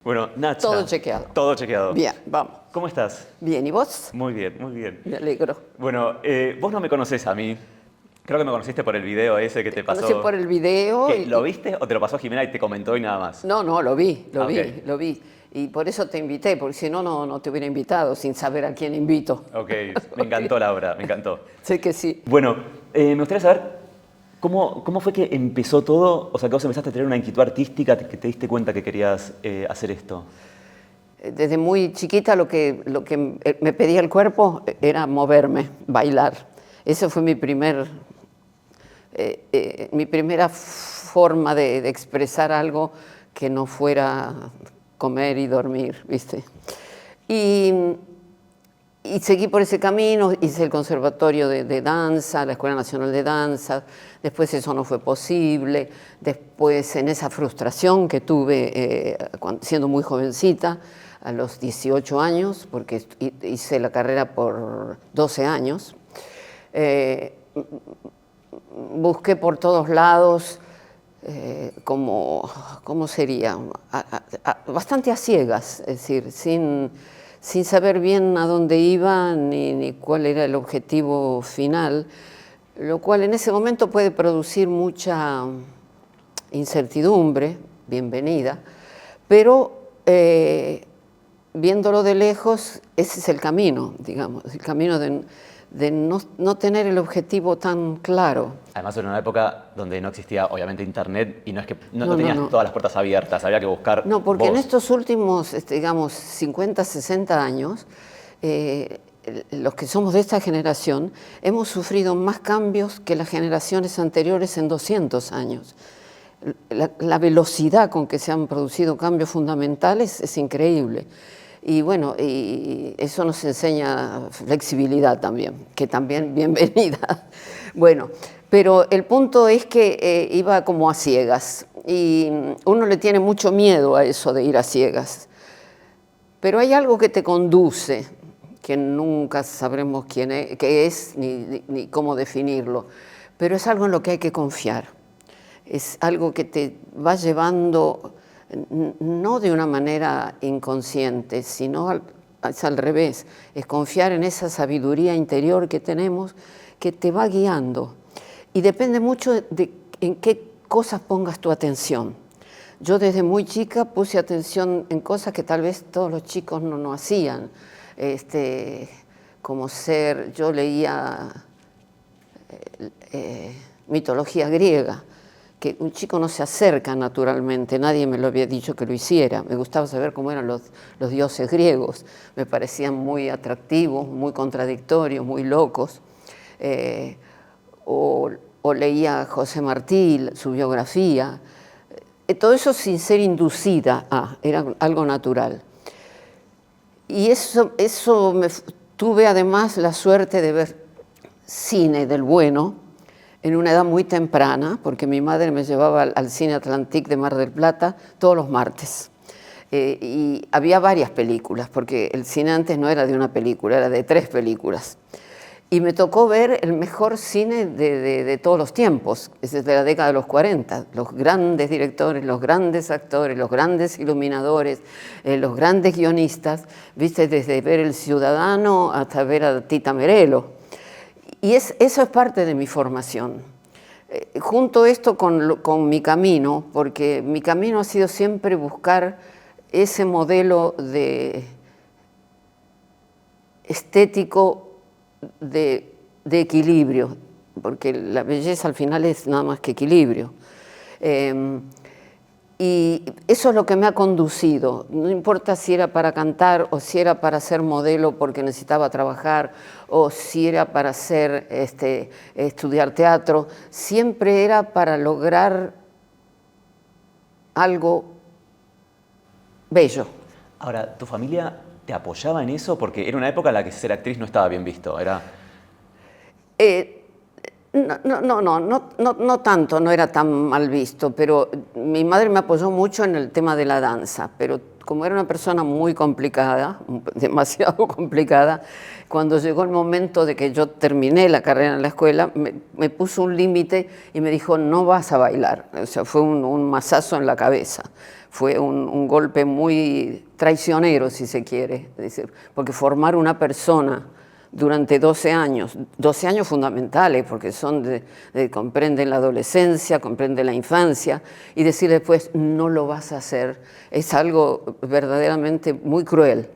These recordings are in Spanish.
Bueno, Nacha. Todo chequeado. Todo chequeado. Bien, vamos. ¿Cómo estás? Bien, ¿y vos? Muy bien, muy bien. Me alegro. Bueno, vos no me conocés a mí. Creo que me conociste por el video ese que te pasó. Conocí por el video ¿Qué, ¿Lo viste o te lo pasó Jimena y te comentó y nada más? No, lo vi, Ah, ok. lo vi. Y por eso te invité, porque si no, no te hubiera invitado sin saber a quién invito. Ok, me encantó la obra, me encantó. Sé que sí. Bueno, me gustaría saber cómo fue que empezó todo, o sea, que vos empezaste a tener una inquietud artística, que te diste cuenta que querías hacer esto. Desde muy chiquita lo que me pedía el cuerpo era moverme, bailar. Esa fue mi primera forma de expresar algo que no fuera comer y dormir, ¿viste? Y seguí por ese camino, hice el conservatorio de danza, la Escuela Nacional de Danza, después eso no fue posible, después en esa frustración que tuve siendo muy jovencita, a los 18 años, porque hice la carrera por 12 años, busqué por todos lados ¿cómo sería? Bastante a ciegas, es decir, sin saber bien a dónde iba ni cuál era el objetivo final, lo cual en ese momento puede producir mucha incertidumbre, bienvenida, pero viéndolo de lejos, ese es el camino, digamos, el camino de no tener el objetivo tan claro. Además, en una época donde no existía, obviamente, internet y no es que no tenías todas las puertas abiertas, había que buscar. No, porque vos. en estos últimos, digamos, 50, 60 años, los que somos de esta generación, hemos sufrido más cambios que las generaciones anteriores en 200 años. La velocidad con que se han producido cambios fundamentales es increíble. Y bueno, y eso nos enseña flexibilidad también, que también bienvenida. Bueno, pero el punto es que iba como a ciegas y uno le tiene mucho miedo a eso de ir a ciegas. Pero hay algo que te conduce, que nunca sabremos qué es ni cómo definirlo, pero es algo en lo que hay que confiar. Es algo que te va llevando no de una manera inconsciente, sino es al revés, es confiar en esa sabiduría interior que tenemos que te va guiando. Y depende mucho de en qué cosas pongas tu atención. Yo desde muy chica puse atención en cosas que tal vez todos los chicos no hacían, como yo leía mitología griega, que un chico no se acerca naturalmente, nadie me lo había dicho que lo hiciera. Me gustaba saber cómo eran los dioses griegos, me parecían muy atractivos, muy contradictorios, muy locos. O leía a José Martí, su biografía. Todo eso sin ser inducida era algo natural. Y tuve además la suerte de ver cine del bueno, en una edad muy temprana, porque mi madre me llevaba al Cine Atlantic de Mar del Plata todos los martes. Y había varias películas, porque el cine antes no era de una película, era de 3 películas. Y me tocó ver el mejor cine de todos los tiempos, es de la década de los 40. Los grandes directores, los grandes actores, los grandes iluminadores, los grandes guionistas, viste, desde ver El Ciudadano hasta ver a Tita Merello. Y eso es parte de mi formación. Junto esto con mi camino, porque mi camino ha sido siempre buscar ese modelo estético de equilibrio, porque la belleza al final es nada más que equilibrio. Y eso es lo que me ha conducido. No importa si era para cantar o si era para ser modelo porque necesitaba trabajar o si era para estudiar teatro, siempre era para lograr algo bello. Ahora, ¿tu familia te apoyaba en eso? Porque era una época en la que ser actriz no estaba bien visto. No tanto, no era tan mal visto, pero mi madre me apoyó mucho en el tema de la danza, pero como era una persona muy complicada, demasiado complicada, cuando llegó el momento de que yo terminé la carrera en la escuela, me puso un límite y me dijo, no vas a bailar. O sea, fue un mazazo en la cabeza, fue un golpe muy traicionero, si se quiere decir, porque formar una persona durante 12 años fundamentales, porque comprenden la adolescencia, comprenden la infancia, y decir después, no lo vas a hacer, es algo verdaderamente muy cruel,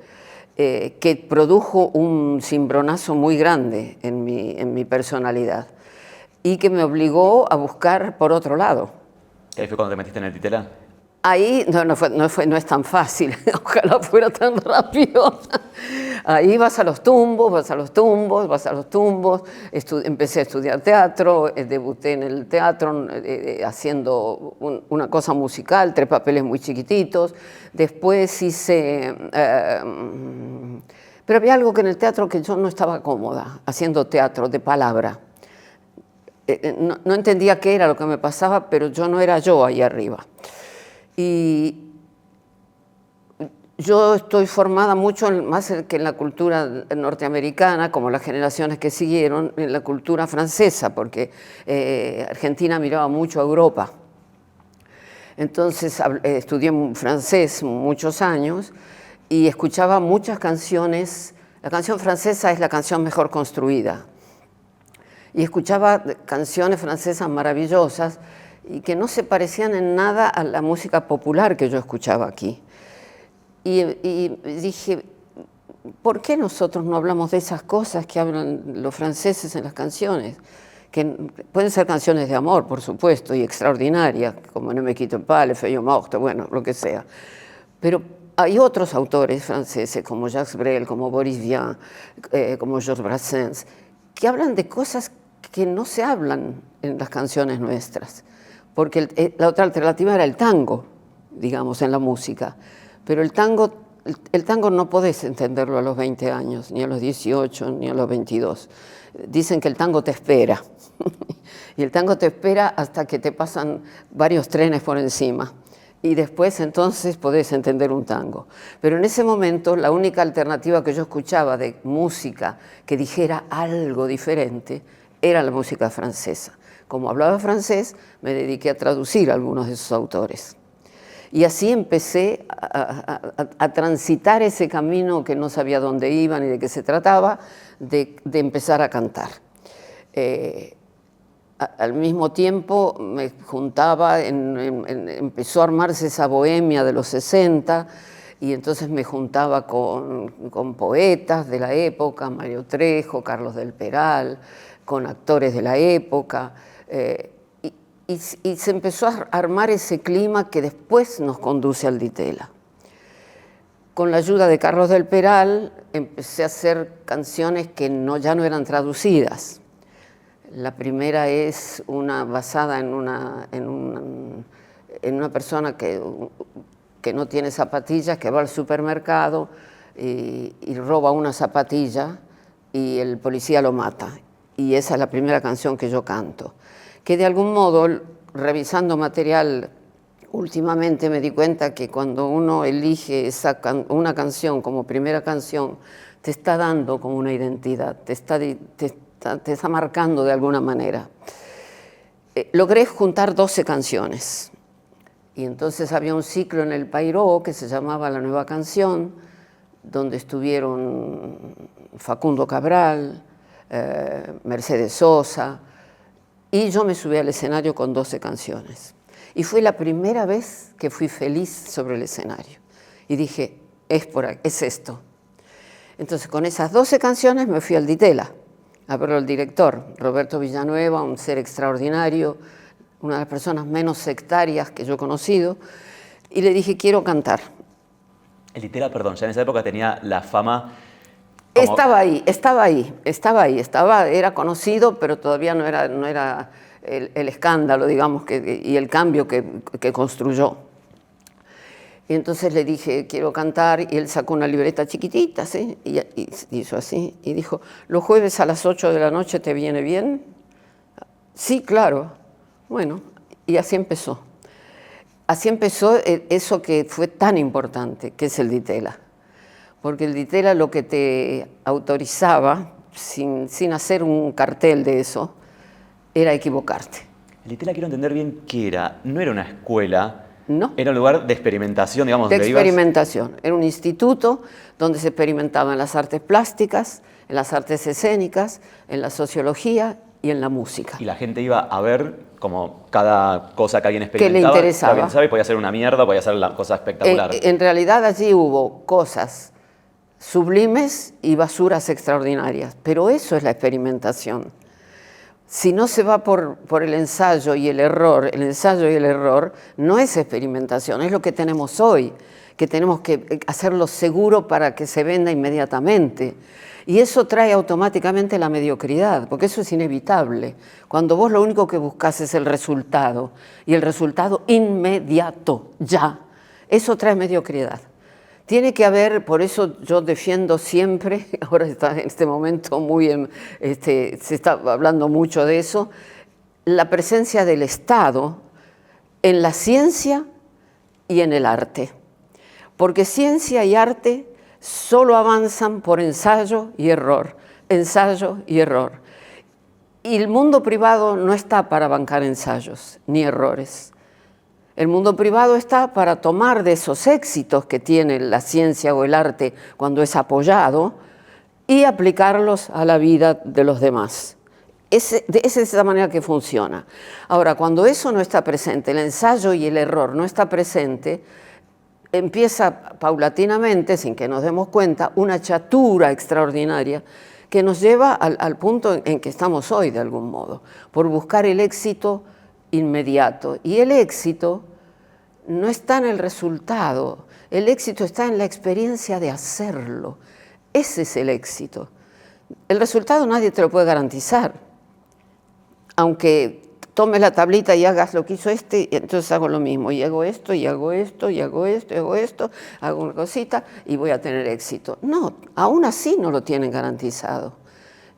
que produjo un cimbronazo muy grande en mi personalidad, y que me obligó a buscar por otro lado. ¿Ahí fue cuando te metiste en el Ditela? Ahí no es tan fácil, ojalá fuera tan rápido. Ahí vas a los tumbos, empecé a estudiar teatro, debuté en el teatro haciendo una cosa musical, 3 papeles muy chiquititos. Después hice... pero había algo que en el teatro que yo no estaba cómoda, haciendo teatro de palabra. No entendía qué era lo que me pasaba, pero yo no era yo ahí arriba. Y yo estoy formada mucho más que en la cultura norteamericana, como las generaciones que siguieron, en la cultura francesa, porque Argentina miraba mucho a Europa. Entonces estudié francés muchos años y escuchaba muchas canciones. La canción francesa es la canción mejor construida. Y escuchaba canciones francesas maravillosas y que no se parecían en nada a la música popular que yo escuchaba aquí. Y dije, ¿por qué nosotros no hablamos de esas cosas que hablan los franceses en las canciones? Que pueden ser canciones de amor, por supuesto, y extraordinarias, como No me quito pas, Le feuille morte, bueno, lo que sea. Pero hay otros autores franceses, como Jacques Brel, como Boris Vian, como Georges Brassens, que hablan de cosas que no se hablan en las canciones nuestras. Porque la otra alternativa era el tango, digamos, en la música. Pero el tango no podés entenderlo a los 20 años, ni a los 18, ni a los 22. Dicen que el tango te espera. Y el tango te espera hasta que te pasan varios trenes por encima. Y después entonces podés entender un tango. Pero en ese momento la única alternativa que yo escuchaba de música que dijera algo diferente era la música francesa. Como hablaba francés, me dediqué a traducir a algunos de esos autores. Y así empecé a transitar ese camino que no sabía dónde iba ni de qué se trataba, de empezar a cantar. Al mismo tiempo me juntaba, empezó a armarse esa bohemia de los 60, y entonces me juntaba con poetas de la época, Mario Trejo, Carlos del Peral, con actores de la época, y se empezó a armar ese clima que después nos conduce al Ditela. Con la ayuda de Carlos del Peral empecé a hacer canciones que ya no eran traducidas. La primera es basada en una persona que no tiene zapatillas, que va al supermercado y roba una zapatilla y el policía lo mata. Y esa es la primera canción que yo canto. Que de algún modo, revisando material, últimamente me di cuenta que cuando uno elige una canción como primera canción, te está dando como una identidad, te está marcando de alguna manera. Logré juntar 12 canciones. Y entonces había un ciclo en el Pairó que se llamaba La Nueva Canción, donde estuvieron Facundo Cabral, Mercedes Sosa, y yo me subí al escenario con 12 canciones. Y fue la primera vez que fui feliz sobre el escenario. Y dije, es esto. Entonces, con esas 12 canciones me fui al Ditela a verlo al director, Roberto Villanueva, un ser extraordinario, una de las personas menos sectarias que yo he conocido, y le dije, quiero cantar. El Ditela, perdón, ya en esa época tenía la fama... Era conocido, pero todavía no era el escándalo, digamos, y el cambio que construyó. Y entonces le dije, quiero cantar, y él sacó una libreta chiquitita, ¿sí? Y hizo así, y dijo, los jueves a las 8 de la noche, ¿te viene bien? Sí, claro. Bueno, y así empezó. Así empezó eso que fue tan importante, que es el Ditela. Porque el Ditela lo que te autorizaba, sin hacer un cartel de eso, era equivocarte. El Ditela, quiero entender bien qué era. No era una escuela, No. era un lugar de experimentación, digamos, De donde ibas. experimentación. Era un instituto donde se experimentaban las artes plásticas, en las artes escénicas, en la sociología y en la música. Y la gente iba a ver como cada cosa que alguien Que experimentaba. le interesaba. Y podía ser una mierda, podía ser la cosa espectacular. En realidad allí hubo cosas sublimes y basuras extraordinarias, pero eso es la experimentación. Si no se va por el ensayo y el error no es experimentación, es lo que tenemos hoy, que tenemos que hacerlo seguro para que se venda inmediatamente. Y eso trae automáticamente la mediocridad, porque eso es inevitable. Cuando vos lo único que buscás es el resultado, y el resultado inmediato, ya, eso trae mediocridad. Tiene que haber, por eso yo defiendo siempre, ahora está en este momento se está hablando mucho de eso, la presencia del Estado en la ciencia y en el arte. Porque ciencia y arte solo avanzan por ensayo y error, ensayo y error. Y el mundo privado no está para bancar ensayos ni errores. El mundo privado está para tomar de esos éxitos que tiene la ciencia o el arte cuando es apoyado y aplicarlos a la vida de los demás. Esa es la manera que funciona. Ahora, cuando eso no está presente, el ensayo y el error no está presente, empieza paulatinamente, sin que nos demos cuenta, una chatura extraordinaria que nos lleva al punto en que estamos hoy, de algún modo, por buscar el éxito inmediato. Y el éxito no está en el resultado, el éxito está en la experiencia de hacerlo. Ese es el éxito. El resultado nadie te lo puede garantizar. Aunque tomes la tablita y hagas lo que hizo entonces hago lo mismo, y hago esto, y hago esto, y hago esto, y hago esto, hago una cosita y voy a tener éxito. No, aún así no lo tienen garantizado.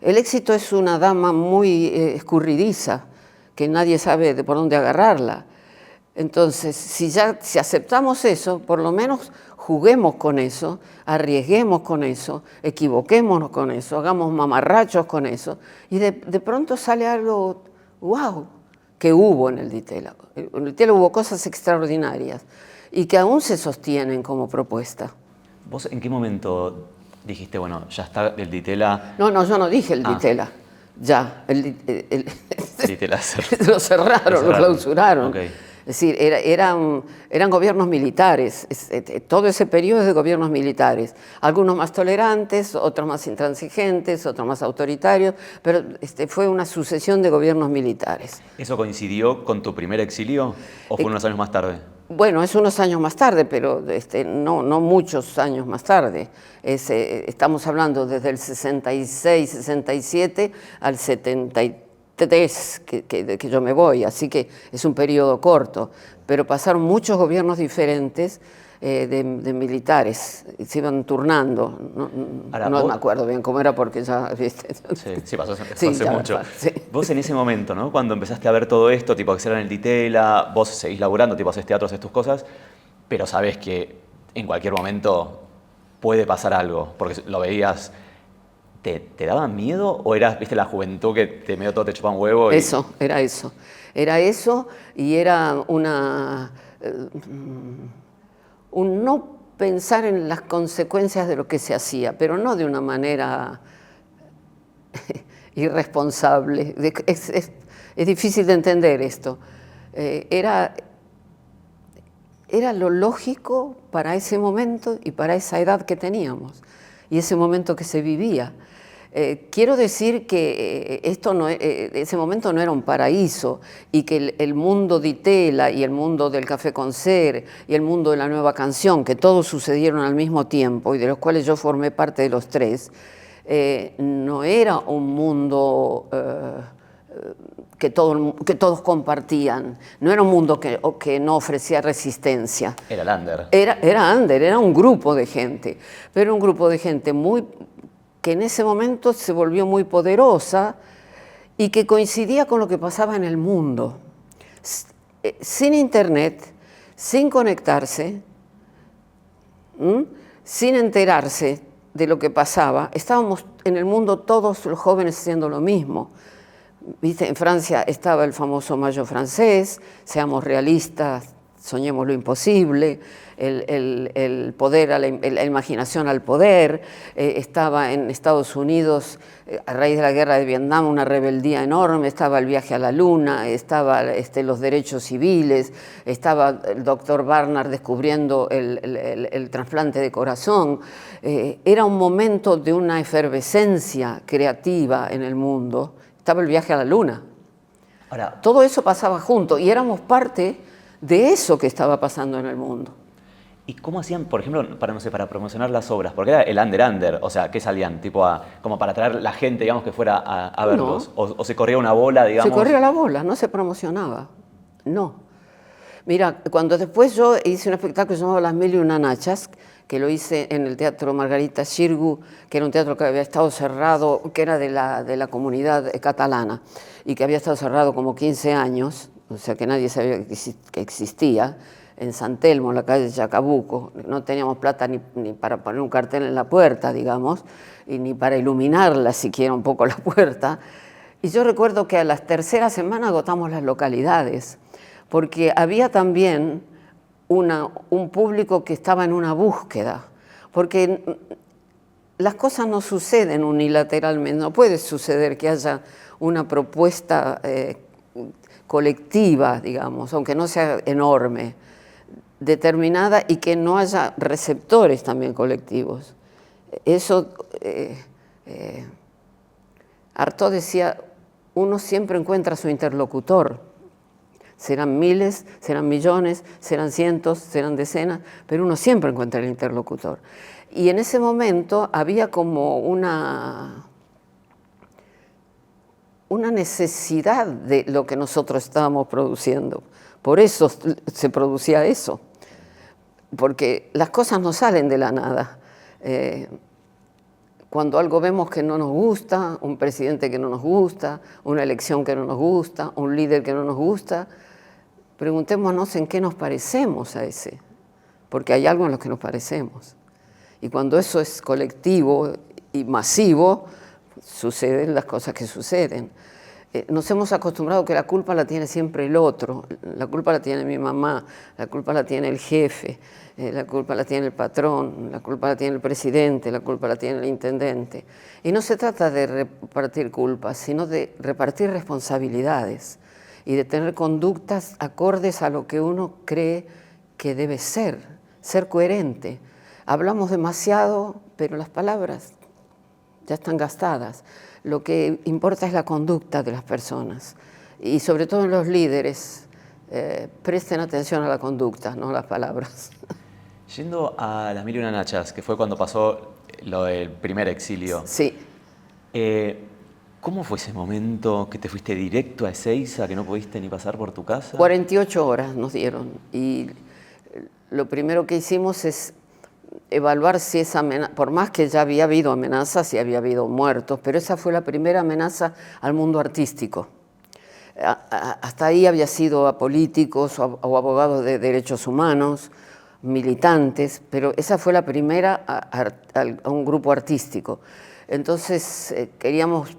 El éxito es una dama muy escurridiza, que nadie sabe por dónde agarrarla. Entonces, si aceptamos eso, por lo menos juguemos con eso, arriesguemos con eso, equivoquémonos con eso, hagamos mamarrachos con eso, y de pronto sale algo, wow, que hubo en el Ditela. En el Ditela hubo cosas extraordinarias y que aún se sostienen como propuesta. ¿Vos en qué momento dijiste, bueno, ya está el Ditela? No, yo no dije el Ditela. Ya, el Ditela lo cerraron, lo clausuraron. Okay. Es decir, eran gobiernos militares, todo ese periodo es de gobiernos militares, algunos más tolerantes, otros más intransigentes, otros más autoritarios, pero fue una sucesión de gobiernos militares. ¿Eso coincidió con tu primer exilio o fue unos años más tarde? Bueno, es unos años más tarde, pero no muchos años más tarde. Estamos hablando desde el 66, 67 al 73 que yo me voy, así que es un periodo corto. Pero pasaron muchos gobiernos diferentes de militares, se iban turnando. No me acuerdo bien cómo era porque ya, ¿viste? Sí, pasó hace mucho. Sí. Vos en ese momento, ¿no? Cuando empezaste a ver todo esto, tipo que en el Ditela, vos seguís laburando, tipo haces teatro, haces tus cosas, pero sabés que en cualquier momento puede pasar algo, porque lo veías. ¿Te daba miedo o eras, viste, la juventud que medio todo te chupa un huevo? Eso, era eso. Era eso y era un no pensar en las consecuencias de lo que se hacía, pero no de una manera irresponsable. Es difícil de entender esto. Era lo lógico para ese momento y para esa edad que teníamos y ese momento que se vivía. Quiero decir que ese momento no era un paraíso y que el mundo Ditela y el mundo del Café Concert y el mundo de la Nueva Canción, que todos sucedieron al mismo tiempo y de los cuales yo formé parte de los tres, no era un mundo que todos compartían, no era un mundo que no ofrecía resistencia. Era el under. Era under, era un grupo de gente, pero un grupo de gente que en ese momento se volvió muy poderosa y que coincidía con lo que pasaba en el mundo. Sin internet, sin conectarse, sin enterarse de lo que pasaba, estábamos en el mundo todos los jóvenes haciendo lo mismo. ¿Viste? En Francia estaba el famoso Mayo francés, seamos realistas, soñemos lo imposible, el poder, la imaginación al poder. Estaba en Estados Unidos, a raíz de la guerra de Vietnam, una rebeldía enorme. Estaba el viaje a la luna, estaba los derechos civiles, estaba el doctor Barnard descubriendo el trasplante de corazón. Era un momento de una efervescencia creativa en el mundo. Estaba el viaje a la luna. Ahora, todo eso pasaba junto y éramos parte de eso que estaba pasando en el mundo. ¿Y cómo hacían, por ejemplo, para, no sé, para promocionar las obras? Porque era el under, o sea, ¿qué salían? Tipo como para atraer la gente, digamos, que fuera a verlos. No. O se corría una bola, digamos. Se corría la bola, no se promocionaba. No. Mira, cuando después yo hice un espectáculo llamado Las Mil y Una Nachas, que lo hice en el Teatro Margarita Xirgu, que era un teatro que había estado cerrado, que era de la comunidad catalana, y que había estado cerrado como 15 años, o sea que nadie sabía que existía, en San Telmo, en la calle Chacabuco. No teníamos plata ni para poner un cartel en la puerta, digamos, y ni para iluminarla siquiera un poco la puerta. Y yo recuerdo que a la tercera semana agotamos las localidades, porque había también un público que estaba en una búsqueda, porque las cosas no suceden unilateralmente, no puede suceder que haya una propuesta colectiva, digamos, aunque no sea enorme, determinada, y que no haya receptores también colectivos. Eso, Artaud decía, uno siempre encuentra a su interlocutor. Serán miles, serán millones, serán cientos, serán decenas, pero uno siempre encuentra el interlocutor. Y en ese momento había como una necesidad de lo que nosotros estábamos produciendo. Por eso se producía eso, porque las cosas no salen de la nada. Cuando algo vemos que no nos gusta, un presidente que no nos gusta, una elección que no nos gusta, un líder que no nos gusta, preguntémonos en qué nos parecemos a ese, porque hay algo en lo que nos parecemos. Y cuando eso es colectivo y masivo, suceden las cosas que suceden. Nos hemos acostumbrado que la culpa la tiene siempre el otro, la culpa la tiene mi mamá, la culpa la tiene el jefe, la culpa la tiene el patrón, la culpa la tiene el presidente, la culpa la tiene el intendente. Y no se trata de repartir culpas, sino de repartir responsabilidades y de tener conductas acordes a lo que uno cree que debe ser coherente. Hablamos demasiado, pero las palabras ya están gastadas. Lo que importa es la conducta de las personas. Y sobre todo en los líderes, presten atención a la conducta, no a las palabras. Yendo a Las Mil y Una Nachas, que fue cuando pasó lo del primer exilio. Sí. ¿Cómo fue ese momento que te fuiste directo a Ezeiza, que no pudiste ni pasar por tu casa? 48 horas nos dieron. Y lo primero que hicimos es evaluar si esa amenaza, por más que ya había habido amenazas y había habido muertos, pero esa fue la primera amenaza al mundo artístico. Hasta ahí había sido a políticos o abogados de derechos humanos, militantes, pero esa fue la primera a un grupo artístico. Entonces,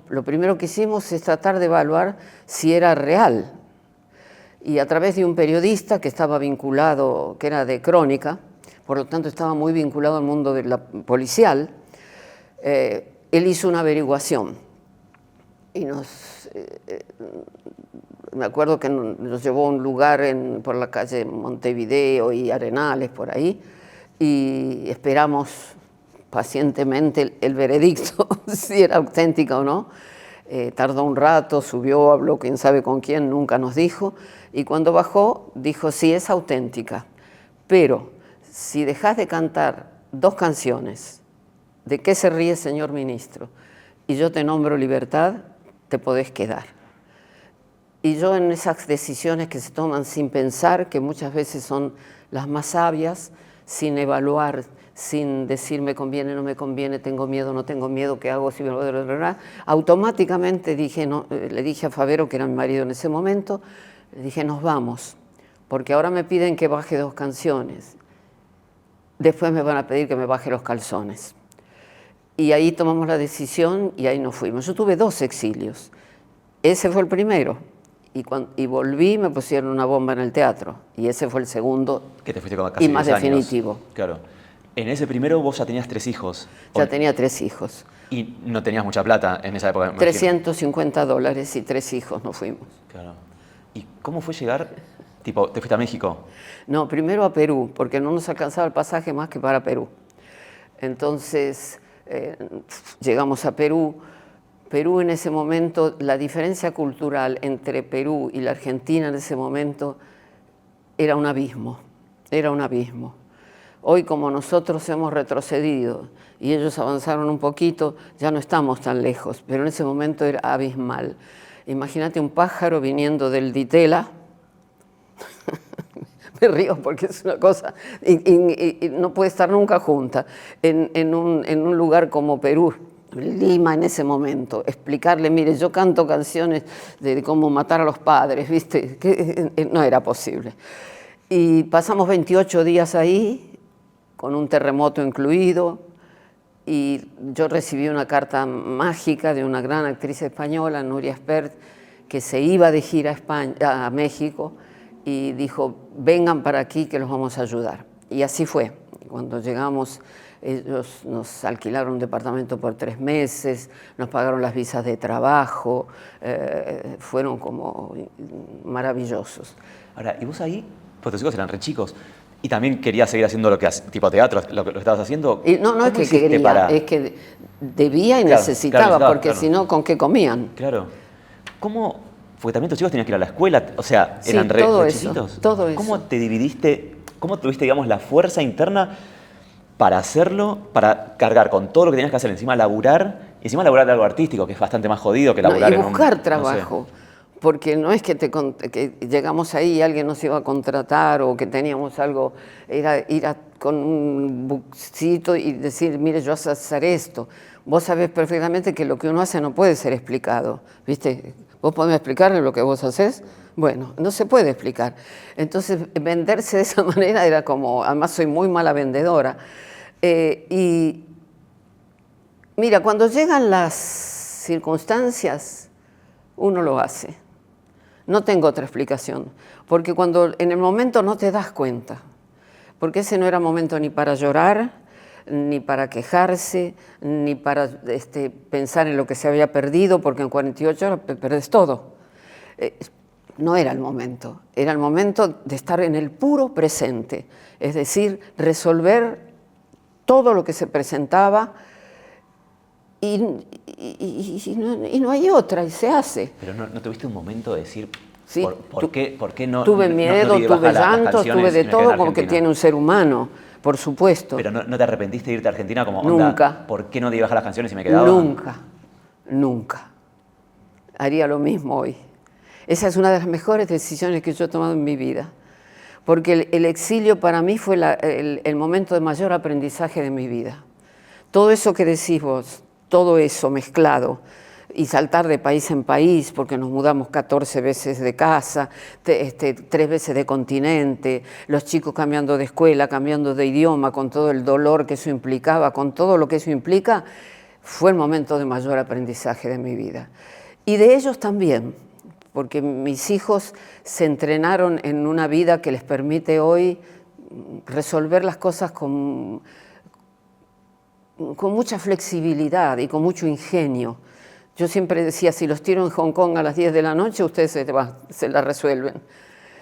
lo primero que hicimos es tratar de evaluar si era real. Y a través de un periodista que estaba vinculado, que era de Crónica, por lo tanto estaba muy vinculado al mundo de la policial, él hizo una averiguación y me acuerdo que nos llevó a un lugar por la calle Montevideo y Arenales, por ahí, y esperamos pacientemente el veredicto, si era auténtica o no. Tardó un rato, subió, habló quién sabe con quién, nunca nos dijo, y cuando bajó dijo, sí, es auténtica, pero si dejas de cantar 2 canciones, ¿de qué se ríe, señor ministro? Y yo te nombro libertad, te podés quedar. Y yo en esas decisiones que se toman sin pensar, que muchas veces son las más sabias, sin evaluar, sin decir me conviene, no me conviene, tengo miedo, no tengo miedo, ¿qué hago? Si automáticamente dije, no, le dije a Favero, que era mi marido en ese momento, le dije, nos vamos, porque ahora me piden que baje 2 canciones. Después me van a pedir que me baje los calzones. Y ahí tomamos la decisión y ahí nos fuimos. Yo tuve 2 exilios. Ese fue el primero. Y volví y me pusieron una bomba en el teatro. Y ese fue el segundo Que te fuiste como casi y más 10 años. definitivo. Claro. En ese primero vos ya tenías 3 hijos. Ya tenía 3 hijos. Y no tenías mucha plata en esa época. Me imagino. $350 y 3 hijos nos fuimos. Claro. ¿Y cómo fue llegar? Tipo, ¿te fuiste a México? No, primero a Perú, porque no nos alcanzaba el pasaje más que para Perú. Entonces, llegamos a Perú. Perú en ese momento, la diferencia cultural entre Perú y la Argentina en ese momento era un abismo, era un abismo. Hoy, como nosotros hemos retrocedido y ellos avanzaron un poquito, ya no estamos tan lejos, pero en ese momento era abismal. Imagínate un pájaro viniendo del Ditela. Me río porque es una cosa, y no puede estar nunca junta, en un lugar como Perú, Lima en ese momento, explicarle, mire, yo canto canciones de cómo matar a los padres, ¿viste? Que no era posible. Y pasamos 28 días ahí, con un terremoto incluido, y yo recibí una carta mágica de una gran actriz española, Nuria Espert, que se iba de gira a España, a México, y dijo, vengan para aquí que los vamos a ayudar. Y así fue. Cuando llegamos, ellos nos alquilaron un departamento por 3 meses, nos pagaron las visas de trabajo, fueron como maravillosos. Ahora, ¿y vos ahí? Pues tus hijos eran re chicos. ¿Y también querías seguir haciendo lo que tipo teatro, lo que estabas haciendo? Y no es que quería, es que debía y necesitaba, porque si no, ¿con qué comían? Claro. ¿Cómo? Porque también tus chicos tenían que ir a la escuela, o sea, eran sí, re eso, chiquitos. Todo eso. ¿Cómo te dividiste, cómo tuviste, digamos, la fuerza interna para hacerlo, para cargar con todo lo que tenías que hacer, encima laburar, y encima laburar de algo artístico, que es bastante más jodido que laburar y buscar trabajo, no sé. porque no es que llegamos ahí y alguien nos iba a contratar o que teníamos algo, era ir con un bucito y decir, mire, yo sé hacer esto. Vos sabés perfectamente que lo que uno hace no puede ser explicado, ¿viste? ¿Vos podés explicarle lo que vos hacés? Bueno, no se puede explicar. Entonces, venderse de esa manera era como, además soy muy mala vendedora. Y mira, cuando llegan las circunstancias, uno lo hace. No tengo otra explicación, porque cuando en el momento no te das cuenta, porque ese no era momento ni para llorar, ni para quejarse, ni para pensar en lo que se había perdido, porque en 48 horas perdés todo. No era el momento de estar en el puro presente, es decir, resolver todo lo que se presentaba y no hay otra, y se hace. Pero ¿no tuviste un momento de decir, sí, ¿por qué no? Tuve miedo, tuve llanto, tuve de todo, como que tiene un ser humano. Por supuesto. Pero ¿no te arrepentiste de irte a Argentina como nunca? Onda, ¿por qué no te ibas a las canciones y me quedaba? Nunca, nunca. Haría lo mismo hoy. Esa es una de las mejores decisiones que yo he tomado en mi vida. Porque el exilio para mí fue el momento de mayor aprendizaje de mi vida. Todo eso que decís vos, todo eso mezclado, y saltar de país en país, porque nos mudamos 14 veces de casa, 3 veces de continente, los chicos cambiando de escuela, cambiando de idioma, con todo el dolor que eso implicaba, con todo lo que eso implica, fue el momento de mayor aprendizaje de mi vida. Y de ellos también, porque mis hijos se entrenaron en una vida que les permite hoy resolver las cosas con mucha flexibilidad y con mucho ingenio. Yo siempre decía, si los tiro en Hong Kong a las 10 de la noche, ustedes se la resuelven.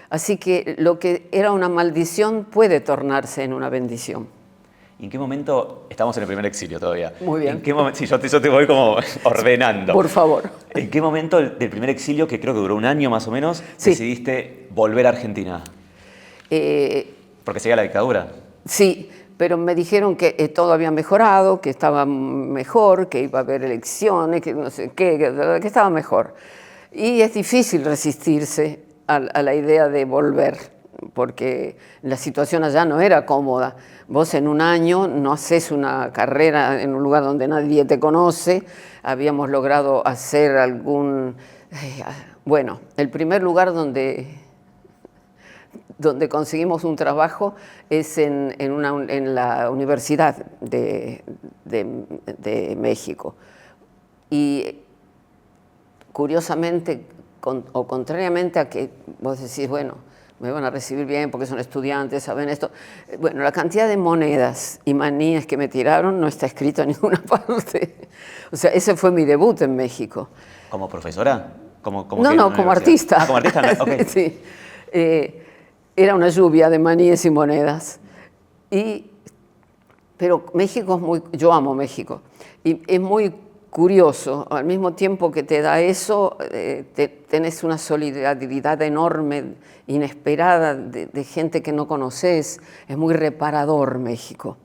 Así que lo que era una maldición puede tornarse en una bendición. ¿Y en qué momento, estamos en el primer exilio todavía? Muy bien. ¿En qué momento, sí, yo te voy como ordenando. Por favor. ¿En qué momento del primer exilio, que creo que duró un año más o menos, sí, decidiste volver a Argentina? Porque seguía la dictadura. Sí. Pero me dijeron que todo había mejorado, que estaba mejor, que iba a haber elecciones, que no sé qué, que estaba mejor. Y es difícil resistirse a la idea de volver. porque la situación allá no era cómoda. Vos en un año no haces una carrera en un lugar donde nadie te conoce. Habíamos logrado hacer bueno, el primer lugar donde conseguimos un trabajo es en la Universidad de México. Y curiosamente, o contrariamente a que vos decís, bueno, me van a recibir bien porque son estudiantes, saben esto. Bueno, la cantidad de monedas y maníes que me tiraron no está escrito en ninguna parte. O sea, ese fue mi debut en México. ¿Como profesora? No, como artista. Ah, como artista, ok. Sí. Era una lluvia de maníes y monedas. Pero México es muy... Yo amo México. Y es muy curioso. Al mismo tiempo que te da eso, tenés una solidaridad enorme, inesperada, de gente que no conoces. Es muy reparador México.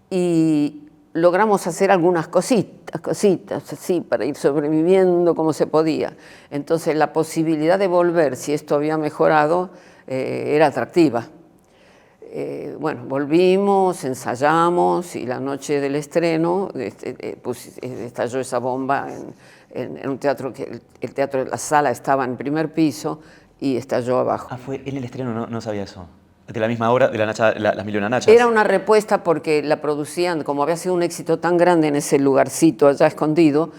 Y logramos hacer algunas cositas, así, para ir sobreviviendo como se podía. Entonces, la posibilidad de volver, si esto había mejorado, era atractiva. Bueno, volvimos, ensayamos y la noche del estreno estalló esa bomba en un teatro que el teatro de la sala estaba en primer piso y estalló abajo. Ah, fue en el estreno, no sabía eso. De la misma obra, de Las Mil y Una Nachas. Era una respuesta porque la producían, como había sido un éxito tan grande en ese lugarcito allá escondido,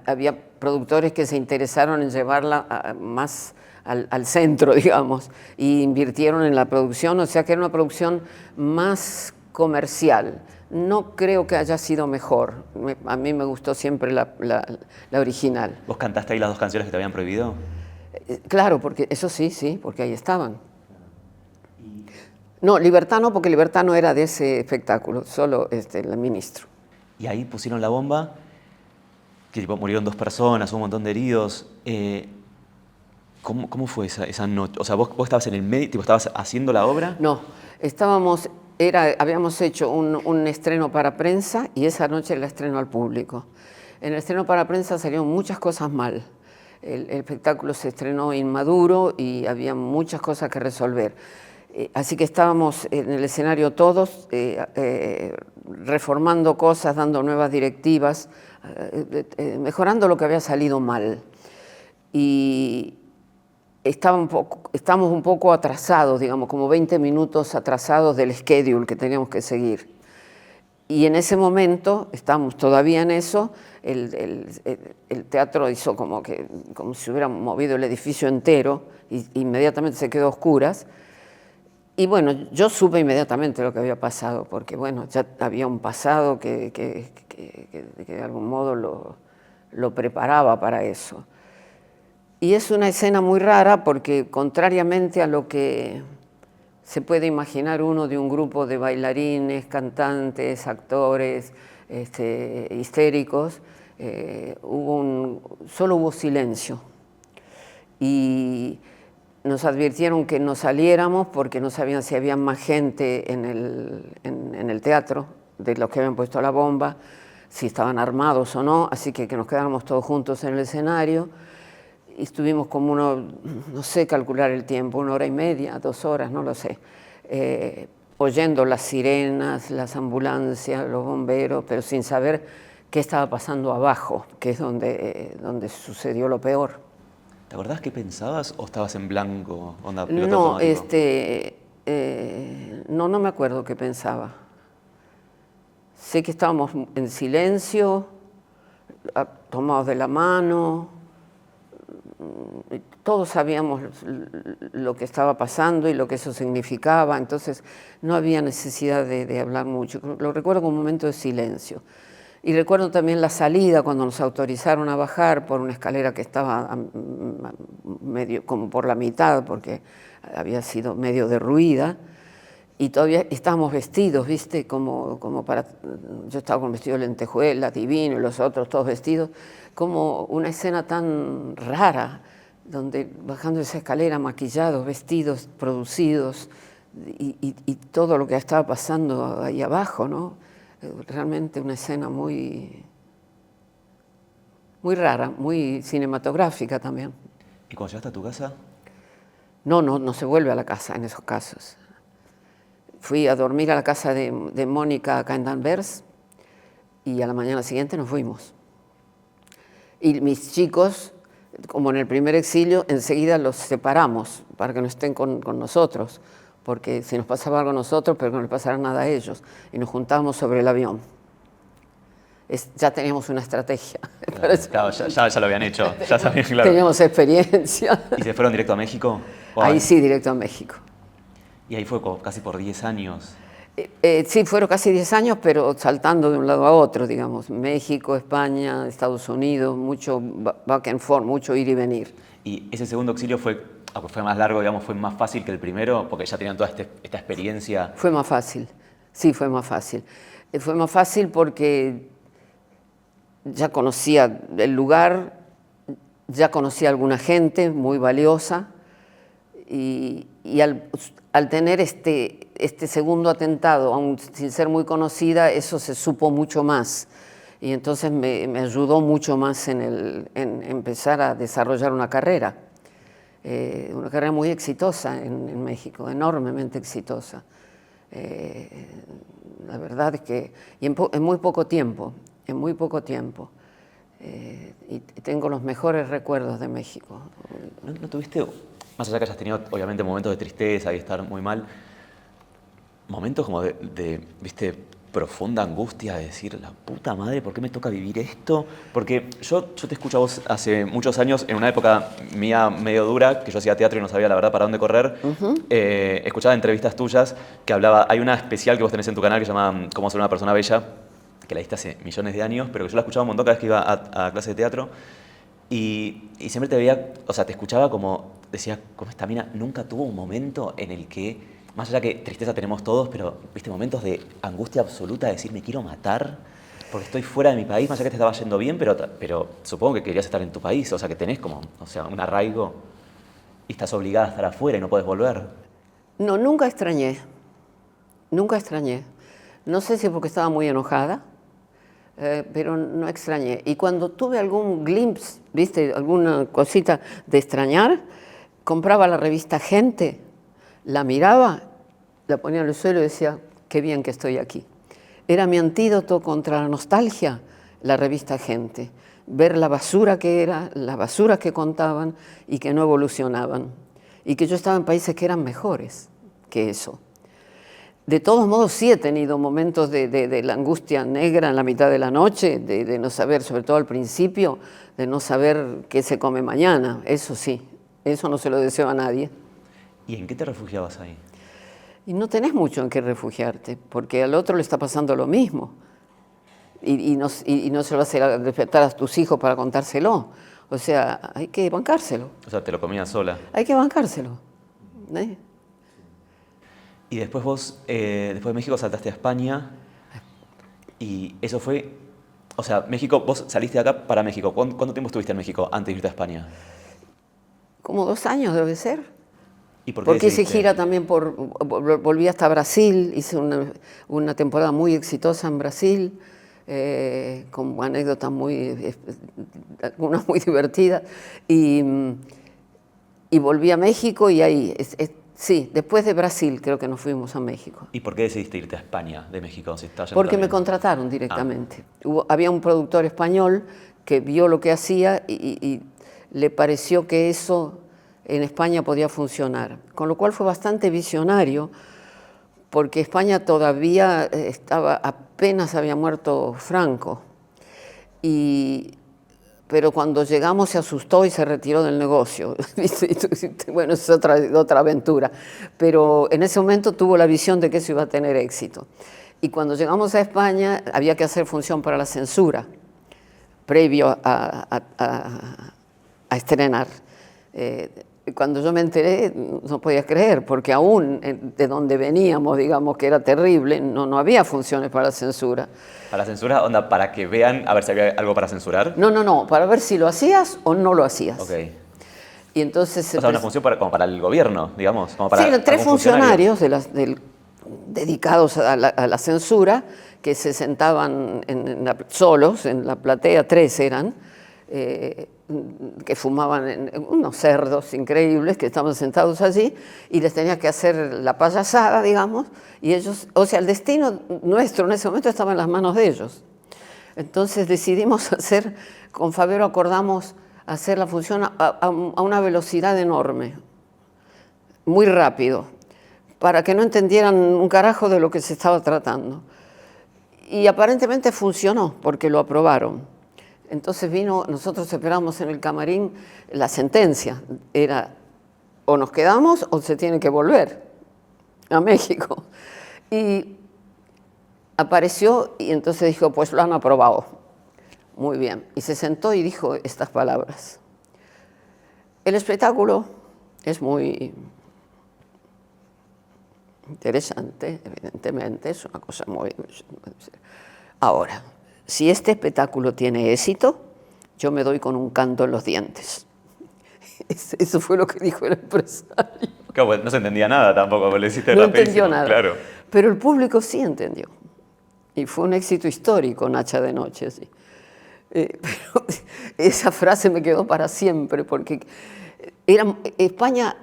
había productores que se interesaron en llevarla más al centro, digamos, y invirtieron en la producción, o sea que era una producción más comercial. No creo que haya sido mejor. A mí me gustó siempre la original. ¿Vos cantaste ahí las dos canciones que te habían prohibido? Claro, porque eso sí, porque ahí estaban. No, Libertad no, porque Libertad no era de ese espectáculo, solo el ministro. Y ahí pusieron la bomba, que tipo, murieron 2 personas, un montón de heridos. ¿Cómo fue esa noche? O sea, ¿vos estabas en el medio, tipo, estabas haciendo la obra? No, habíamos hecho un estreno para prensa y esa noche el estreno al público. En el estreno para prensa salieron muchas cosas mal. El espectáculo se estrenó inmaduro y había muchas cosas que resolver. Así que estábamos en el escenario todos, reformando cosas, dando nuevas directivas, mejorando lo que había salido mal. Y estamos un poco atrasados, digamos, como 20 minutos atrasados del schedule que teníamos que seguir. Y en ese momento, estamos todavía en eso, el teatro hizo como si hubiera movido el edificio entero, y inmediatamente se quedó a oscuras. Y bueno, yo supe inmediatamente lo que había pasado, porque bueno, ya había un pasado que de algún modo lo preparaba para eso. Y es una escena muy rara porque, contrariamente a lo que se puede imaginar uno de un grupo de bailarines, cantantes, actores, histéricos, solo hubo silencio. Y nos advirtieron que no saliéramos porque no sabían si había más gente en el teatro, de los que habían puesto la bomba, si estaban armados o no, así que nos quedáramos todos juntos en el escenario. Y estuvimos como no sé calcular el tiempo, 1 hora y media, 2 horas, no lo sé, oyendo las sirenas, las ambulancias, los bomberos, pero sin saber qué estaba pasando abajo, que es donde sucedió lo peor. ¿Te acordás qué pensabas o estabas en blanco, onda piloto No, automático? no me acuerdo qué pensaba. Sé que estábamos en silencio, tomados de la mano, todos sabíamos lo que estaba pasando y lo que eso significaba, entonces no había necesidad de hablar mucho. Lo recuerdo como un momento de silencio. Y recuerdo también la salida, cuando nos autorizaron a bajar por una escalera que estaba medio, como por la mitad, porque había sido medio derruida, y todavía estábamos vestidos, ¿viste? Yo estaba con vestido de lentejuela, divino, y los otros todos vestidos, como una escena tan rara, donde bajando esa escalera, maquillados, vestidos, producidos, y todo lo que estaba pasando ahí abajo, ¿no? Realmente una escena muy rara, muy cinematográfica también. ¿Y cuando llegaste a tu casa? No se vuelve a la casa en esos casos. Fui a dormir a la casa de Mónica acá en Danvers y a la mañana siguiente nos fuimos. Y mis chicos, como en el primer exilio, enseguida los separamos para que no estén con nosotros, porque si nos pasaba algo a nosotros, pero que no les pasara nada a ellos. Y nos juntábamos sobre el avión. Ya teníamos una estrategia. Claro, ya lo habían hecho, ya sabían, claro. Teníamos experiencia. ¿Y se fueron directo a México? Ahí sí, directo a México. Y ahí fue casi por 10 años. Sí, fueron casi 10 años, pero saltando de un lado a otro, digamos. México, España, Estados Unidos, mucho back and forth, mucho ir y venir. ¿Y ese segundo exilio fue más largo, digamos, fue más fácil que el primero? Porque ya tenían toda esta experiencia. Fue más fácil, sí, fue más fácil. Fue más fácil porque ya conocía el lugar, ya conocía a alguna gente muy valiosa y al tener este segundo atentado, aún sin ser muy conocida, eso se supo mucho más. Y entonces me ayudó mucho más en empezar a desarrollar una carrera muy exitosa en México, enormemente exitosa. La verdad es que y en muy poco tiempo. Y tengo los mejores recuerdos de México. ¿No tuviste, más allá que hayas tenido obviamente momentos de tristeza y estar muy mal, momentos como viste, profunda angustia de decir, la puta madre, ¿por qué me toca vivir esto? Porque yo te escucho a vos hace muchos años, en una época mía medio dura, que yo hacía teatro y no sabía la verdad para dónde correr, escuchaba entrevistas tuyas que hay una especial que vos tenés en tu canal que se llama Cómo ser una persona bella, que la diste hace millones de años, pero que yo la escuchaba un montón cada vez que iba a clase de teatro y siempre te veía, o sea, te escuchaba como, decía, como esta mina nunca tuvo un momento en el que, más allá que tristeza tenemos todos, pero viste momentos de angustia absoluta, de decir me quiero matar porque estoy fuera de mi país, más allá que te estaba yendo bien, pero supongo que querías estar en tu país, o sea, que tenés como, o sea, un arraigo y estás obligada a estar afuera y no podés volver. No, nunca extrañé. No sé si porque estaba muy enojada, pero no extrañé. Y cuando tuve algún glimpse, viste, alguna cosita de extrañar, compraba la revista Gente, la miraba, la ponía en el suelo y decía, qué bien que estoy aquí. Era mi antídoto contra la nostalgia, la revista Gente. Ver la basura que era, las basuras que contaban y que no evolucionaban. Y que yo estaba en países que eran mejores que eso. De todos modos, sí he tenido momentos de la angustia negra en la mitad de la noche, de no saber, sobre todo al principio, de no saber qué se come mañana. Eso sí, eso no se lo deseo a nadie. ¿Y en qué te refugiabas ahí? Y no tenés mucho en qué refugiarte, porque al otro le está pasando lo mismo. Y no se lo vas a despertar a tus hijos para contárselo. O sea, hay que bancárselo. O sea, te lo comías sola. Hay que bancárselo. Y después vos, después de México saltaste a España y eso fue, o sea, México, vos saliste de acá para México. ¿Cuánto tiempo estuviste en México antes de irte a España? Como 2 años debe ser. ¿Y por qué Porque hice decidiste? gira también volví hasta Brasil, hice una temporada muy exitosa en Brasil, con anécdotas algunas muy divertidas, y volví a México y ahí, sí, después de Brasil creo que nos fuimos a México. ¿Y por qué decidiste irte a España de México? Si estás yendo Porque me también. contrataron directamente. Había un productor español que vio lo que hacía y le pareció que eso en España podía funcionar, con lo cual fue bastante visionario, porque España todavía apenas había muerto Franco, pero cuando llegamos se asustó y se retiró del negocio. Bueno, es otra aventura, pero en ese momento tuvo la visión de que eso iba a tener éxito. Y cuando llegamos a España había que hacer función para la censura, previo a estrenar. Cuando yo me enteré, no podía creer, porque aún de donde veníamos, digamos, que era terrible, no había funciones para la censura. ¿Para la censura? Onda, para que vean, a ver si había algo para censurar. No, para ver si lo hacías o no lo hacías. Ok. Y entonces... O sea, una función como para el gobierno, digamos. Como para sí, 3 algún funcionario. funcionarios dedicados a la censura, que se sentaban solos, en la platea 3 eran, que fumaban, unos cerdos increíbles que estaban sentados allí, y les tenía que hacer la payasada, digamos, y ellos, o sea, el destino nuestro en ese momento estaba en las manos de ellos. Entonces decidimos hacer, con Favero acordamos hacer la función a una velocidad enorme, muy rápido, para que no entendieran un carajo de lo que se estaba tratando. Y aparentemente funcionó, porque lo aprobaron. Entonces nosotros esperamos en el camarín la sentencia. Era o nos quedamos o se tiene que volver a México. Y apareció y entonces dijo, pues lo han aprobado. Muy bien. Y se sentó y dijo estas palabras. El espectáculo es muy interesante, evidentemente, es una cosa muy... Ahora, si este espectáculo tiene éxito, yo me doy con un canto en los dientes. Eso fue lo que dijo el empresario. Claro, pues no se entendía nada tampoco, porque lo hiciste No rapidísimo. entendió nada, claro. pero el público sí entendió. Y fue un éxito histórico, Nacha de Noche. Sí. Pero esa frase me quedó para siempre, porque España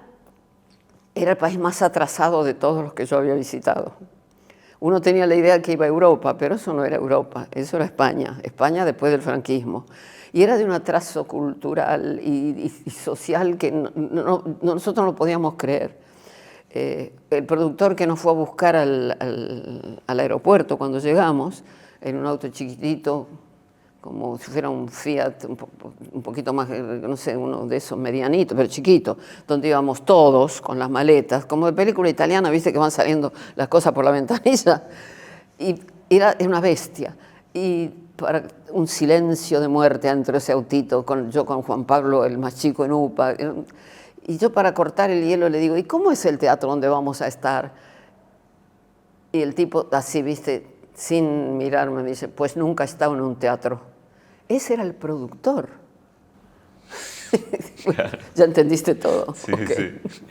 era el país más atrasado de todos los que yo había visitado. Uno tenía la idea que iba a Europa, pero eso no era Europa, eso era España, España después del franquismo. Y era de un atraso cultural y social que nosotros no podíamos creer. El productor que nos fue a buscar al aeropuerto cuando llegamos, en un auto chiquitito, como si fuera un Fiat un poquito más, no sé, uno de esos medianitos, pero chiquito, donde íbamos todos con las maletas, como de película italiana, viste que van saliendo las cosas por la ventanilla, y era una bestia. Y para un silencio de muerte dentro de ese autito, yo con Juan Pablo, el más chico en UPA, y yo para cortar el hielo le digo, ¿y cómo es el teatro donde vamos a estar? Y el tipo así, viste, sin mirarme, me dice, pues nunca he estado en un teatro. Ese era el productor. Claro. Ya entendiste todo. Sí, okay. sí.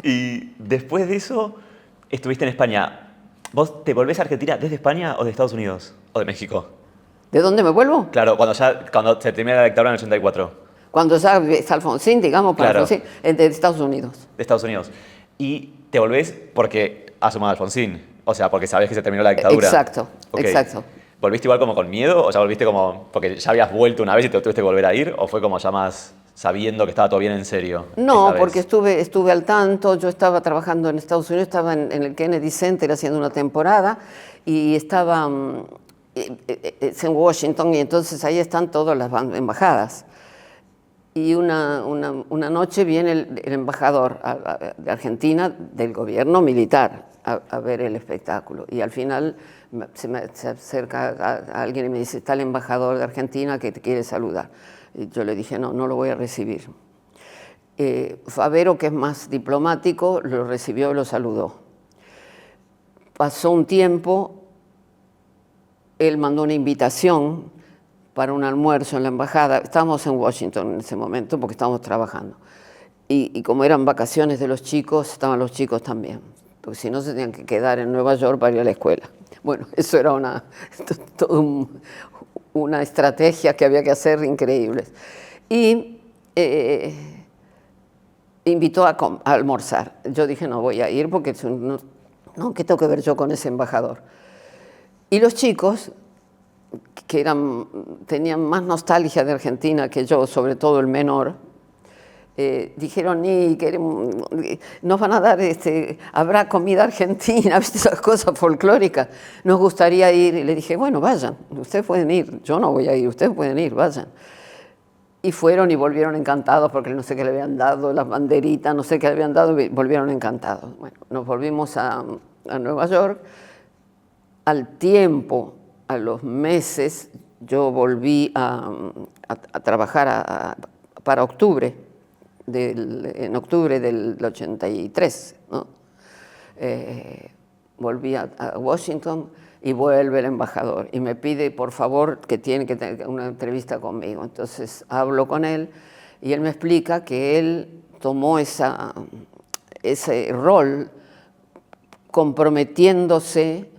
Y después de eso, estuviste en España. ¿Vos te volvés a Argentina desde España o de Estados Unidos? ¿O de México? ¿De dónde me vuelvo? Claro, cuando se termina la dictadura en el 84. Cuando ya está Alfonsín, digamos, para Claro. Alfonsín, de Estados Unidos. De Estados Unidos. Y te volvés porque ha sumado Alfonsín. O sea, porque sabés que se terminó la dictadura. Exacto, Okay. exacto. ¿Volviste igual como con miedo? ¿O ya volviste como porque ya habías vuelto una vez y te tuviste que volver a ir? ¿O fue como ya más sabiendo que estaba todo bien en serio? No, porque estuve al tanto. Yo estaba trabajando en Estados Unidos, estaba en el Kennedy Center haciendo una temporada y estaba en Washington, y entonces ahí están todas las embajadas. Y una noche viene el embajador de Argentina del gobierno militar a ver el espectáculo. Y al final se acerca a alguien y me dice, está el embajador de Argentina que te quiere saludar. Y yo le dije, no lo voy a recibir. Favero, que es más diplomático, lo recibió y lo saludó. Pasó un tiempo, él mandó una invitación para un almuerzo en la embajada. Estábamos en Washington en ese momento porque estábamos trabajando. Y como eran vacaciones de los chicos, estaban los chicos también, porque si no se tenían que quedar en Nueva York para ir a la escuela. Bueno, eso era una estrategia que había que hacer increíble. Y invitó a almorzar. Yo dije, no voy a ir porque ¿qué tengo que ver yo con ese embajador? Y los chicos, que tenían más nostalgia de Argentina que yo, sobre todo el menor, dijeron, nos van a dar, habrá comida argentina, esas cosas folclóricas, nos gustaría ir. Y le dije, bueno, vayan, ustedes pueden ir, yo no voy a ir, ustedes pueden ir, vayan. Y fueron y volvieron encantados porque no sé qué le habían dado, las banderitas, no sé qué le habían dado, y volvieron encantados. Bueno, nos volvimos a Nueva York. Al tiempo, a los meses, yo volví a trabajar para octubre, en octubre del 83, ¿no? Volví a Washington y vuelve el embajador y me pide, por favor, que tiene que tener una entrevista conmigo. Entonces hablo con él y él me explica que él tomó ese rol comprometiéndose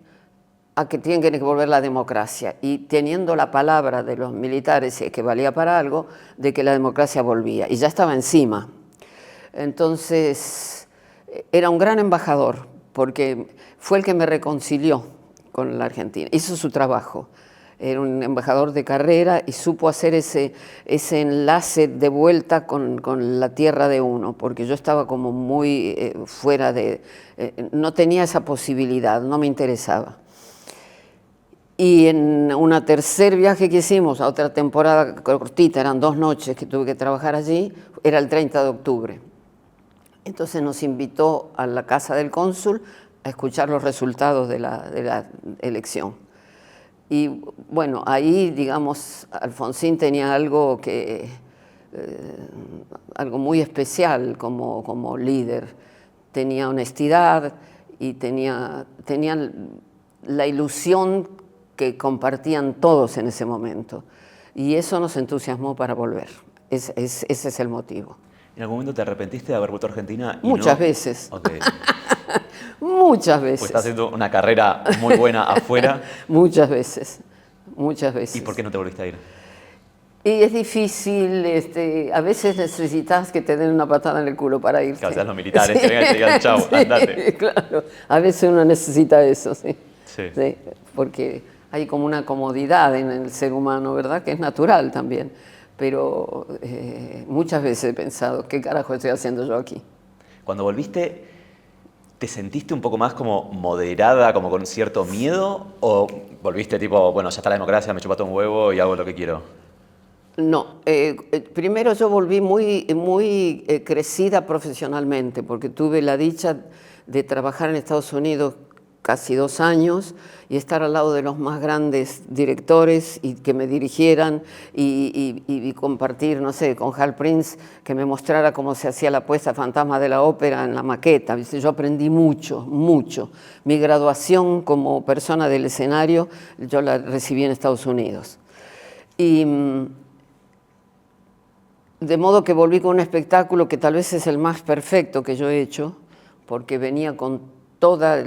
a que tienen que volver la democracia, y teniendo la palabra de los militares, que valía para algo, de que la democracia volvía, y ya estaba encima. Entonces, era un gran embajador, porque fue el que me reconcilió con la Argentina, hizo su trabajo. Era un embajador de carrera y supo hacer ese enlace de vuelta con la tierra de uno, porque yo estaba como muy fuera de... no tenía esa posibilidad, no me interesaba. Y en un tercer viaje que hicimos, a otra temporada cortita, eran 2 noches que tuve que trabajar allí, era el 30 de octubre. Entonces nos invitó a la casa del cónsul a escuchar los resultados de la elección. Y bueno, ahí, digamos, Alfonsín tenía algo algo muy especial como líder. Tenía honestidad y tenía la ilusión que compartían todos en ese momento. Y eso nos entusiasmó para volver. Ese es el motivo. ¿En algún momento te arrepentiste de haber vuelto a Argentina? Muchas veces. Okay. Muchas veces. Pues estás haciendo una carrera muy buena afuera. Muchas veces, muchas veces. ¿Y por qué no te volviste a ir? Y es difícil, a veces necesitas que te den una patada en el culo para irte. Que sean los militares, sí, que vengan y te digan chau, sí, andate. Claro, a veces uno necesita eso, sí. Sí. Sí, porque hay como una comodidad en el ser humano, ¿verdad? Que es natural también. Pero muchas veces he pensado, ¿qué carajo estoy haciendo yo aquí? Cuando volviste, ¿te sentiste un poco más como moderada, como con cierto miedo? ¿O volviste tipo, bueno, ya está la democracia, me chupa todo un huevo y hago lo que quiero? No, primero yo volví muy crecida profesionalmente, porque tuve la dicha de trabajar en Estados Unidos casi 2 años y estar al lado de los más grandes directores y que me dirigieran y compartir, no sé, con Hal Prince, que me mostrara cómo se hacía la puesta Fantasma de la Ópera en la maqueta. Yo aprendí mucho, mucho. Mi graduación como persona del escenario yo la recibí en Estados Unidos. Y de modo que volví con un espectáculo que tal vez es el más perfecto que yo he hecho, porque venía con toda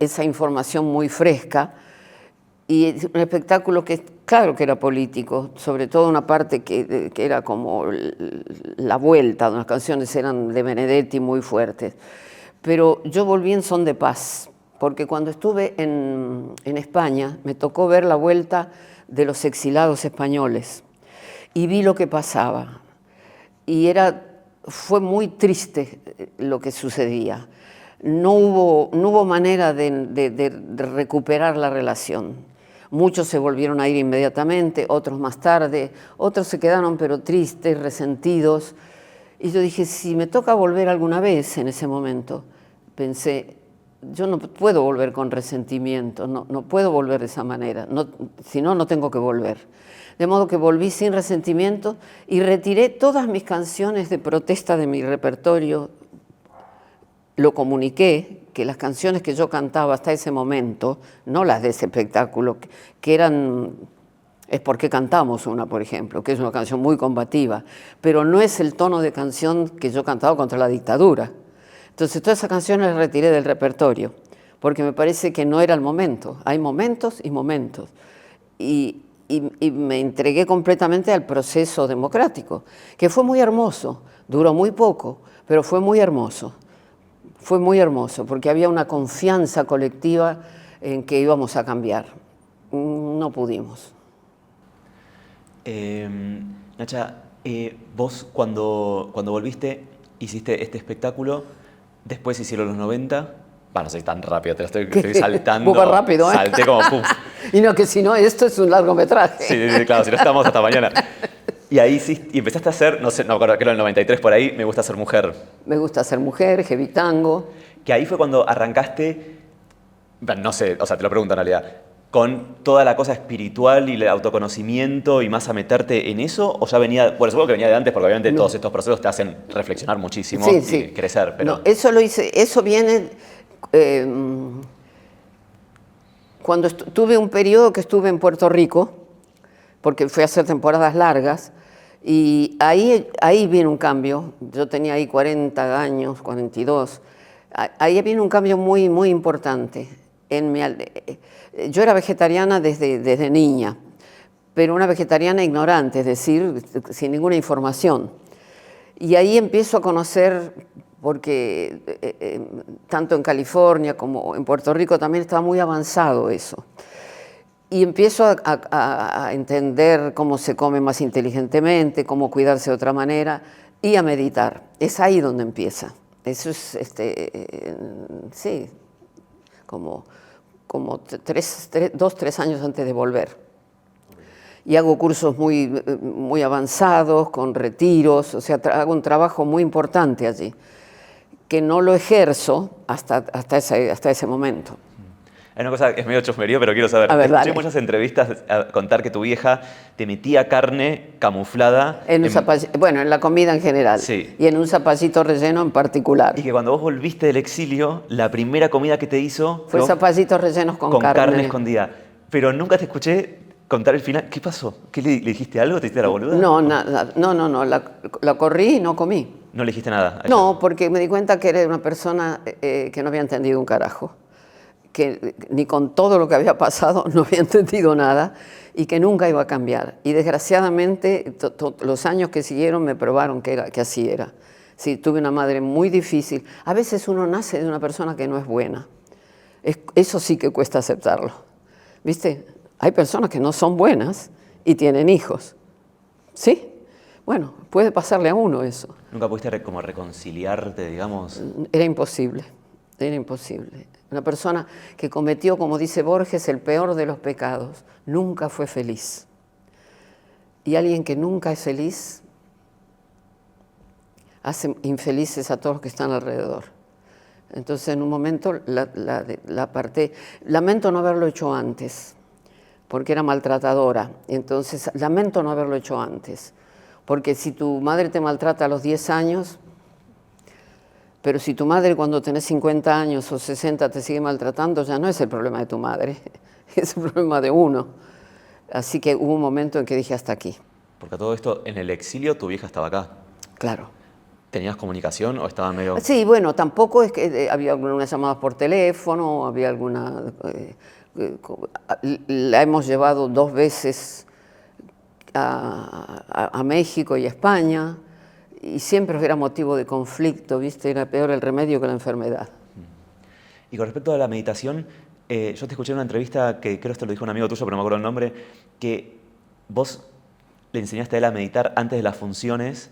esa información muy fresca, y un espectáculo que, claro que era político, sobre todo una parte que era como la vuelta, las canciones eran de Benedetti muy fuertes. Pero yo volví en son de paz, porque cuando estuve en España me tocó ver la vuelta de los exilados españoles y vi lo que pasaba. Y fue muy triste lo que sucedía. No hubo manera de recuperar la relación. Muchos se volvieron a ir inmediatamente, otros más tarde, otros se quedaron pero tristes, resentidos. Y yo dije, si me toca volver alguna vez en ese momento, pensé, yo no puedo volver con resentimiento, no puedo volver de esa manera, si no, no tengo que volver. De modo que volví sin resentimiento y retiré todas mis canciones de protesta de mi repertorio. Lo comuniqué, que las canciones que yo cantaba hasta ese momento, no las de ese espectáculo, que eran Es porque cantamos una, por ejemplo, que es una canción muy combativa, pero no es el tono de canción que yo cantaba contra la dictadura. Entonces todas esas canciones las retiré del repertorio, porque me parece que no era el momento. Hay momentos y momentos. Y me entregué completamente al proceso democrático, que fue muy hermoso, duró muy poco, pero fue muy hermoso. Fue muy hermoso, porque había una confianza colectiva en que íbamos a cambiar. No pudimos. Nacha, vos cuando volviste hiciste este espectáculo, después hicieron los 90, no sé, tan rápido, te lo estoy saltando. Un poco rápido, ¿eh? Salté como pum. Y no, que si no, esto es un largometraje. Sí, claro, si no estamos hasta mañana. Y ahí sí, y empezaste a hacer, no sé, no me acuerdo, creo en el 93 por ahí, Me gusta ser mujer. Me gusta ser mujer, heavy tango. Que ahí fue cuando arrancaste, no sé, o sea, te lo pregunto en realidad, con toda la cosa espiritual y el autoconocimiento y más a meterte en eso, o ya venía, bueno, supongo que venía de antes porque obviamente todos estos procesos te hacen reflexionar muchísimo y crecer, pero... No, eso lo hice, eso viene... cuando tuve un periodo que estuve en Puerto Rico, porque fui a hacer temporadas largas, y ahí viene un cambio. Yo tenía ahí 40 años, 42. Ahí viene un cambio muy, muy importante. Yo era vegetariana desde niña, pero una vegetariana ignorante, es decir, sin ninguna información. Y ahí empiezo a conocer, porque tanto en California como en Puerto Rico también estaba muy avanzado eso. Y empiezo a entender cómo se come más inteligentemente, cómo cuidarse de otra manera y a meditar. Es ahí donde empieza. Eso es, sí, como 2-3 años antes de volver. Y hago cursos muy avanzados, con retiros, o sea, hago un trabajo muy importante allí, que no lo ejerzo hasta ese momento. Hay una cosa que es medio chusmerío, pero quiero saber. A ver, escuché dale. muchas entrevistas a contar que tu vieja te metía carne camuflada. Bueno, en la comida en general. Sí. Y en un zapallito relleno en particular. Y que cuando vos volviste del exilio, la primera comida que te hizo Fue zapallitos rellenos con carne escondida. Pero nunca te escuché contar el final. ¿Qué pasó? ¿Qué le dijiste algo? ¿Te hiciste la boluda? No, nada. No. La corrí y no comí. No le dijiste nada. No, porque me di cuenta que era una persona que no había entendido un carajo. Que ni con todo lo que había pasado no había entendido nada y que nunca iba a cambiar. Y desgraciadamente los años que siguieron me probaron que así era. Sí, tuve una madre muy difícil. A veces uno nace de una persona que no es buena. Eso sí que cuesta aceptarlo. ¿Viste? Hay personas que no son buenas y tienen hijos. ¿Sí? Bueno, puede pasarle a uno eso. ¿Nunca pudiste como reconciliarte, digamos? Era imposible. Era imposible. Una persona que cometió, como dice Borges, el peor de los pecados, nunca fue feliz. Y alguien que nunca es feliz hace infelices a todos los que están alrededor. Entonces, en un momento la aparté. Lamento no haberlo hecho antes, porque era maltratadora. Entonces, lamento no haberlo hecho antes, porque si tu madre te maltrata a los 10 años... Pero si tu madre cuando tenés 50 años o 60 te sigue maltratando, ya no es el problema de tu madre, es el problema de uno. Así que hubo un momento en que dije hasta aquí. Porque a todo esto, en el exilio tu vieja estaba acá. Claro. ¿Tenías comunicación o estaba medio...? Sí, bueno, tampoco es que había algunas llamadas por teléfono, había alguna... la hemos llevado 2 veces a México y a España. Y siempre era motivo de conflicto, ¿viste? Era peor el remedio que la enfermedad. Y con respecto a la meditación, yo te escuché en una entrevista que creo que te lo dijo un amigo tuyo, pero no me acuerdo el nombre, que vos le enseñaste a él a meditar antes de las funciones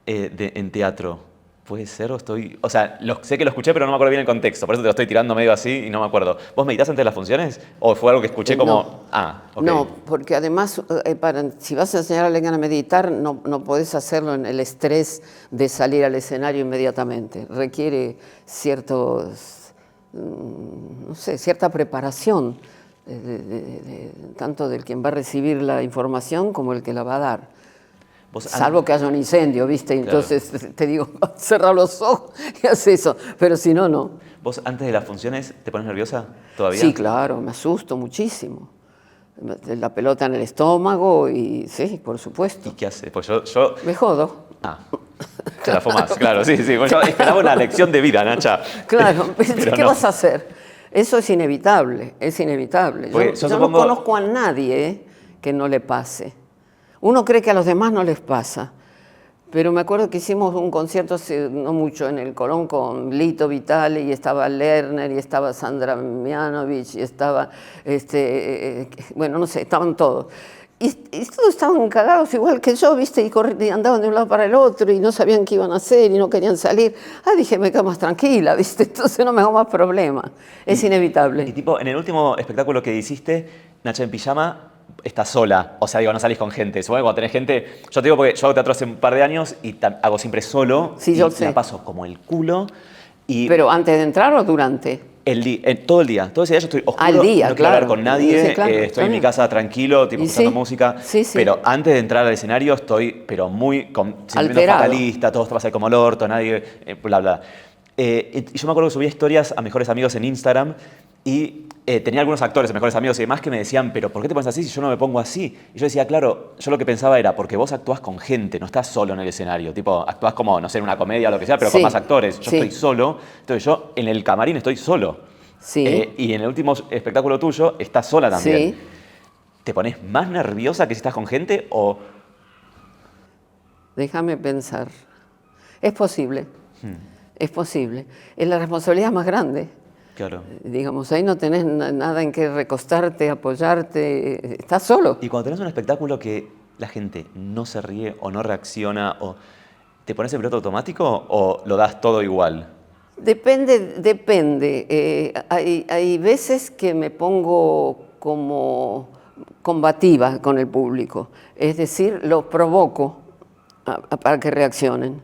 en teatro. ¿Puede ser o estoy...? O sea, sé que lo escuché, pero no me acuerdo bien el contexto. Por eso te lo estoy tirando medio así y no me acuerdo. ¿Vos meditás antes de las funciones? ¿O fue algo que escuché como...? No. Okay. No, porque además, si vas a enseñar a alguien a meditar, no podés hacerlo en el estrés de salir al escenario inmediatamente. Requiere cierta preparación, tanto del quien va a recibir la información como el que la va a dar. Salvo que haya un incendio, ¿viste? Claro. Entonces te digo, cerra los ojos y haz eso. Pero si no, no. ¿Vos antes de las funciones te pones nerviosa todavía? Sí, claro, me asusto muchísimo. La pelota en el estómago y sí, por supuesto. ¿Y qué haces? Pues yo... Me jodo. Te la fumás, claro, sí. Pues yo esperaba una lección de vida, Nacha. Claro, pero ¿qué no. vas a hacer? Eso es inevitable, es inevitable. Yo no conozco a nadie que no le pase. Uno cree que a los demás no les pasa, pero me acuerdo que hicimos un concierto hace no mucho en el Colón con Lito Vitale y estaba Lerner y estaba Sandra Mianovich y estaba, bueno, no sé, estaban todos. Y todos estaban cagados igual que yo, ¿viste? Y andaban de un lado para el otro y no sabían qué iban a hacer y no querían salir. Dije, me quedo más tranquila, ¿viste? Entonces no me hago más problema. Es inevitable. Y tipo, en el último espectáculo que hiciste, Nacha en Pijama, estás sola, o sea, digo, no salís con gente. Supongo que cuando tenés gente, yo te digo porque yo hago teatro hace un par de años y hago siempre solo. Sí, yo sé. La paso como el culo. ¿Pero antes de entrar o durante? Todo el día. Todo ese día yo estoy oscuro, Al día, no quiero claro. hablar con nadie, Sí, claro, estoy en mi casa tranquilo, tipo escuchando música. Sí. Pero antes de entrar al escenario estoy, pero muy alterado. fatalista, todo va a ser como el orto, nadie, bla, bla. Y yo me acuerdo que subía historias a mejores amigos en Instagram y tenía algunos actores, mejores amigos y demás, que me decían, pero ¿por qué te pones así si yo no me pongo así? Y yo decía, claro, yo lo que pensaba era, porque vos actuás con gente, no estás solo en el escenario. Tipo, actuás como, no sé, en una comedia o lo que sea, pero con más actores. Yo estoy solo, entonces yo en el camarín estoy solo. Sí. Y en el último espectáculo tuyo estás sola también. Sí. ¿Te pones más nerviosa que si estás con gente o...? Déjame pensar. Es posible. Es posible. Es la responsabilidad más grande. Claro. Digamos, ahí no tenés nada en que recostarte, apoyarte, estás solo. Y cuando tenés un espectáculo que la gente no se ríe o no reacciona, o ¿te pones en piloto automático o lo das todo igual? Depende. Hay veces que me pongo como combativa con el público, es decir, los provoco para que reaccionen.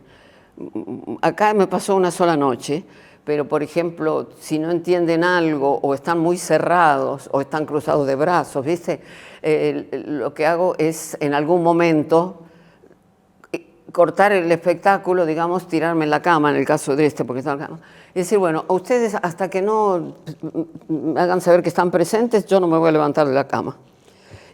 Acá me pasó una sola noche, pero por ejemplo, si no entienden algo o están muy cerrados o están cruzados de brazos, ¿viste? Lo que hago es en algún momento cortar el espectáculo, digamos, tirarme en la cama, en el caso de este, porque está en la cama, y decir, bueno, ustedes hasta que no me hagan saber que están presentes, yo no me voy a levantar de la cama.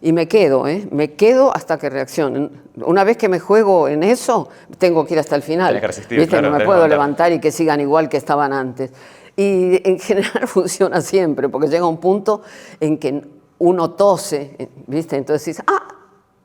Y me quedo hasta que reaccionen. Una vez que me juego en eso, tengo que ir hasta el final. Tenés que resistir, ¿viste? claro, No me tenés puedo que levantar y que sigan igual que estaban antes. Y en general funciona siempre, porque llega un punto en que uno tose, ¿viste? Entonces dices,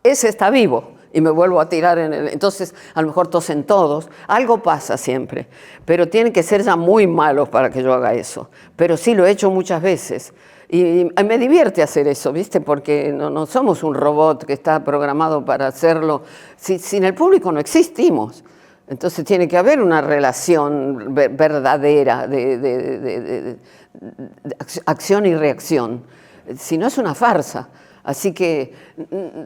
ese está vivo. Y me vuelvo a tirar en el... Entonces, a lo mejor tosen todos. Algo pasa siempre. Pero tienen que ser ya muy malos para que yo haga eso. Pero sí lo he hecho muchas veces. Y me divierte hacer eso, ¿viste? Porque no somos un robot que está programado para hacerlo. Sin el público no existimos. Entonces tiene que haber una relación verdadera de acción y reacción. Si no es una farsa. Así que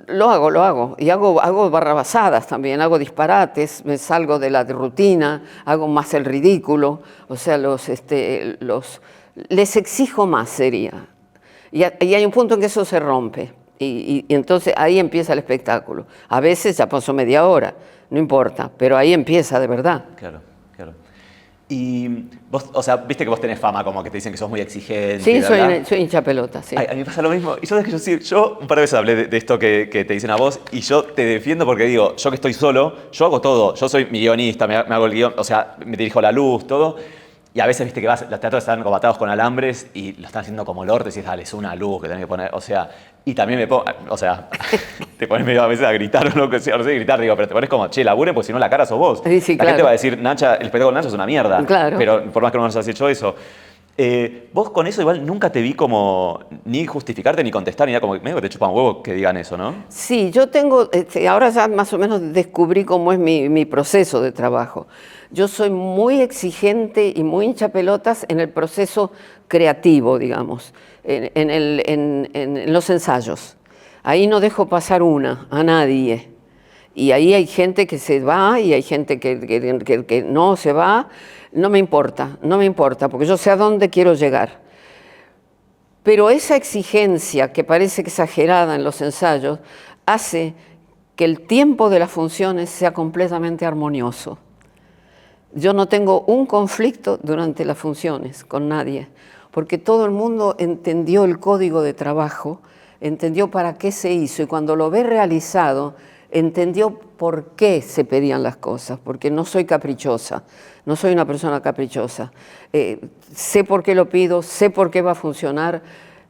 lo hago. Y hago barrabasadas también, hago disparates, me salgo de la rutina, hago más el ridículo. O sea, les exijo más, sería. Y hay un punto en que eso se rompe. Y entonces ahí empieza el espectáculo. A veces ya pasó media hora, no importa, pero ahí empieza de verdad. Claro, claro. Y vos, o sea, viste que vos tenés fama, como que te dicen que sos muy exigente. Sí, bla, bla. soy hincha pelota, sí. Ay, a mí me pasa lo mismo. Y sabes que yo un par de veces hablé de esto que te dicen a vos y yo te defiendo porque digo, yo que estoy solo, yo hago todo. Yo soy mi guionista, me hago el guión, o sea, me dirijo la luz, todo. Y a veces, viste que los teatros están como atados con alambres y lo están haciendo como el orto y decís, dale, es una luz que tenés que poner. O sea, y también me pongo, o sea, te pones medio a veces a gritar o lo que sea, no sé gritar, digo, pero te pones como, che, laburen, porque si no la cara sos vos. Sí, la claro. gente va a decir, Nacha, el espectáculo de Nacha es una mierda. Claro. Pero por más que no nos has hecho eso. Vos con eso igual nunca te vi como ni justificarte ni contestar, ni nada, como medio que te chupan huevo que digan eso, ¿no? Sí, yo tengo, ahora ya más o menos descubrí cómo es mi proceso de trabajo. Yo soy muy exigente y muy hincha pelotas en el proceso creativo, digamos, en los ensayos. Ahí no dejo pasar a nadie. Y ahí hay gente que se va y hay gente que no se va. No me importa, porque yo sé a dónde quiero llegar. Pero esa exigencia que parece exagerada en los ensayos hace que el tiempo de las funciones sea completamente armonioso. Yo no tengo un conflicto durante las funciones con nadie, porque todo el mundo entendió el código de trabajo, entendió para qué se hizo y cuando lo ve realizado, entendió por qué se pedían las cosas, porque no soy caprichosa, no soy una persona caprichosa. Sé por qué lo pido, sé por qué va a funcionar.